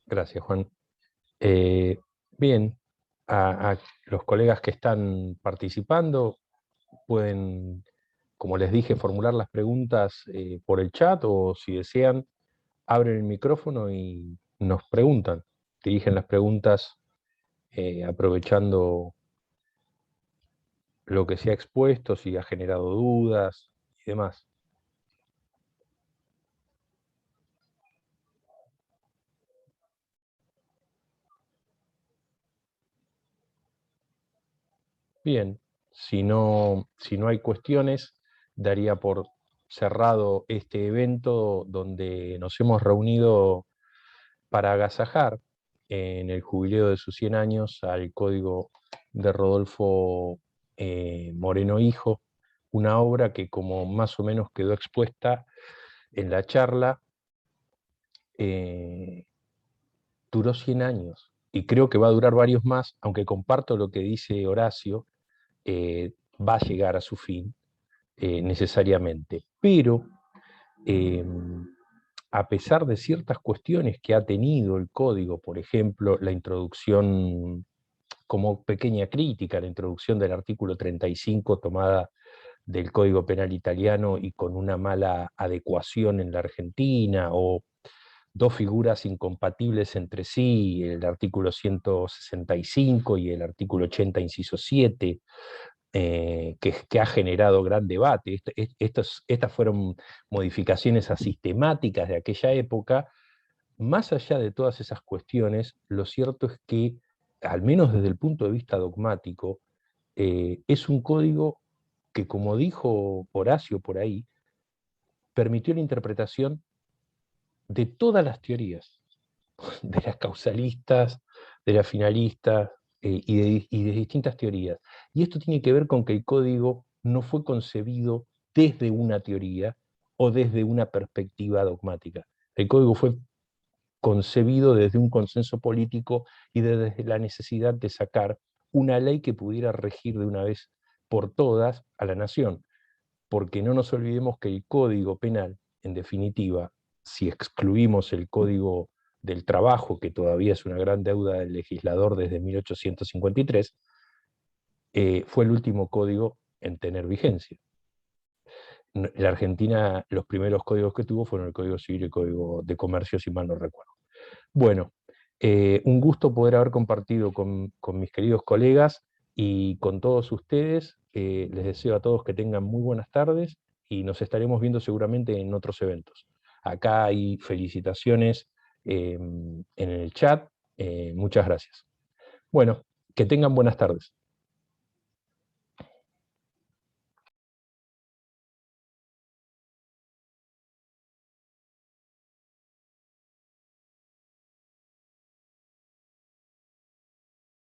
Gracias, Juan. Bien, a los colegas que están participando pueden, como les dije, formular las preguntas por el chat, o si desean, abren el micrófono y nos preguntan. Dirigen las preguntas aprovechando lo que se ha expuesto, si ha generado dudas y demás. Bien, si no hay cuestiones, daría por cerrado este evento donde nos hemos reunido para agasajar en el jubileo de sus 100 años al Código de Rodolfo Moreno Hijo, una obra que, como más o menos quedó expuesta en la charla, duró 100 años y creo que va a durar varios más, aunque comparto lo que dice Horacio, va a llegar a su fin necesariamente, pero a pesar de ciertas cuestiones que ha tenido el código, por ejemplo, la introducción, como pequeña crítica, la introducción del artículo 35 tomada del Código Penal italiano y con una mala adecuación en la Argentina, o dos figuras incompatibles entre sí, el artículo 165 y el artículo 80, inciso 7, que ha generado gran debate. Estas fueron modificaciones asistemáticas de aquella época. Más allá de todas esas cuestiones, lo cierto es que, al menos desde el punto de vista dogmático, es un código que, como dijo Horacio por ahí, permitió la interpretación de todas las teorías, de las causalistas, de las finalistas y de distintas teorías. Y esto tiene que ver con que el código no fue concebido desde una teoría o desde una perspectiva dogmática. El código fue concebido desde un consenso político y desde la necesidad de sacar una ley que pudiera regir de una vez por todas a la nación. Porque no nos olvidemos que el Código Penal, en definitiva, si excluimos el Código del Trabajo, que todavía es una gran deuda del legislador desde 1853, fue el último código en tener vigencia. En la Argentina, los primeros códigos que tuvo fueron el Código Civil y el Código de Comercio, si mal no recuerdo. Bueno, un gusto poder haber compartido con mis queridos colegas y con todos ustedes. Les deseo a todos que tengan muy buenas tardes y nos estaremos viendo seguramente en otros eventos. Acá hay felicitaciones en el chat. Muchas gracias. Bueno, que tengan buenas tardes.